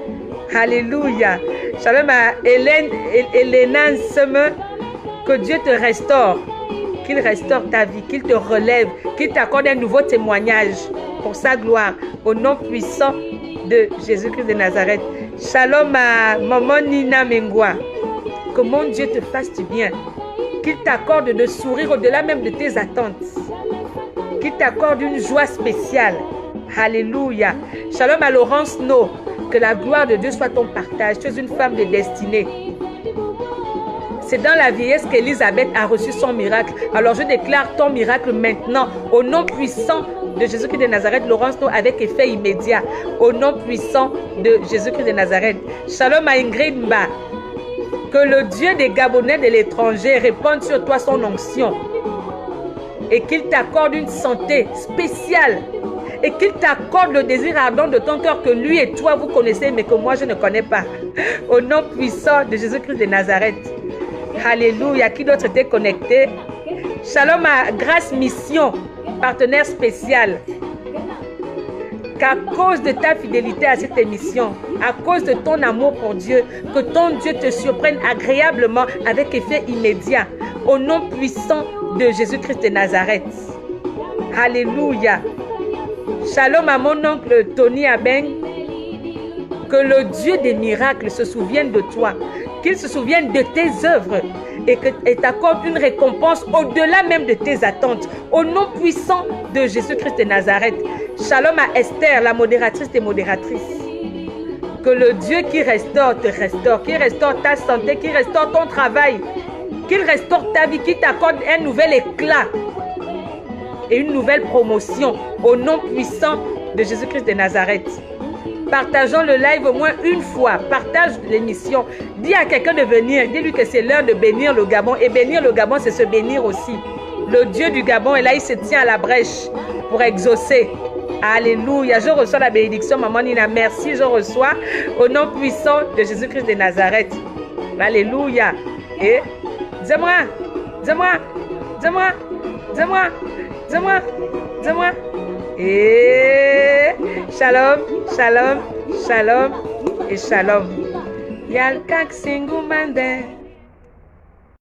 Alléluia. Shalom à Hélène Seme. Que Dieu te restaure. Qu'il restaure ta vie, qu'il te relève, qu'il t'accorde un nouveau témoignage pour sa gloire. Au nom puissant de Jésus-Christ de Nazareth. Shalom à maman Nina Mengwa. Que mon Dieu te fasse du bien. Qu'il t'accorde de sourire au-delà même de tes attentes. Qu'il t'accorde une joie spéciale. Alléluia. Shalom à Laurence No. Que la gloire de Dieu soit ton partage. Tu es une femme de destinée. C'est dans la vieillesse qu'Élisabeth a reçu son miracle. Alors je déclare ton miracle maintenant. Au nom puissant de Jésus-Christ de Nazareth, Laurence No, avec effet immédiat. Au nom puissant de Jésus-Christ de Nazareth. Shalom à Ingrid Mba. Que le Dieu des Gabonais de l'étranger répande sur toi son onction. Et qu'il t'accorde une santé spéciale. Et qu'il t'accorde le désir ardent de ton cœur que lui et toi vous connaissez, mais que moi je ne connais pas. Au nom puissant de Jésus-Christ de Nazareth. Alléluia. Qui d'autre était connecté? Shalom à Grâce Mission, partenaire spécial. Qu'à cause de ta fidélité à cette émission, à cause de ton amour pour Dieu, que ton Dieu te surprenne agréablement avec effet immédiat. Au nom puissant de Jésus-Christ de Nazareth. Alléluia. Shalom à mon oncle Tony Abeng. Que le Dieu des miracles se souvienne de toi. Qu'il se souvienne de tes œuvres et t'accorde une récompense au-delà même de tes attentes. Au nom puissant de Jésus-Christ de Nazareth. Shalom à Esther, la modératrice des modératrices. Que le Dieu qui restaure te restaure, qui restaure ta santé, qui restaure ton travail, qu'il restaure ta vie, qui t'accorde un nouvel éclat et une nouvelle promotion. Au nom puissant de Jésus-Christ de Nazareth. Partageons le live au moins une fois. Partage l'émission. Dis à quelqu'un de venir. Dis-lui que c'est l'heure de bénir le Gabon. Et bénir le Gabon, c'est se bénir aussi. Le Dieu du Gabon est là, il se tient à la brèche pour exaucer. Alléluia. Je reçois la bénédiction, maman Nina. Merci, je reçois au nom puissant de Jésus-Christ de Nazareth. Alléluia. Et dis-moi, dis-moi, dis-moi, dis-moi, dis-moi, dis-moi. Et shalom, shalom, shalom et shalom. Yalkak singumande.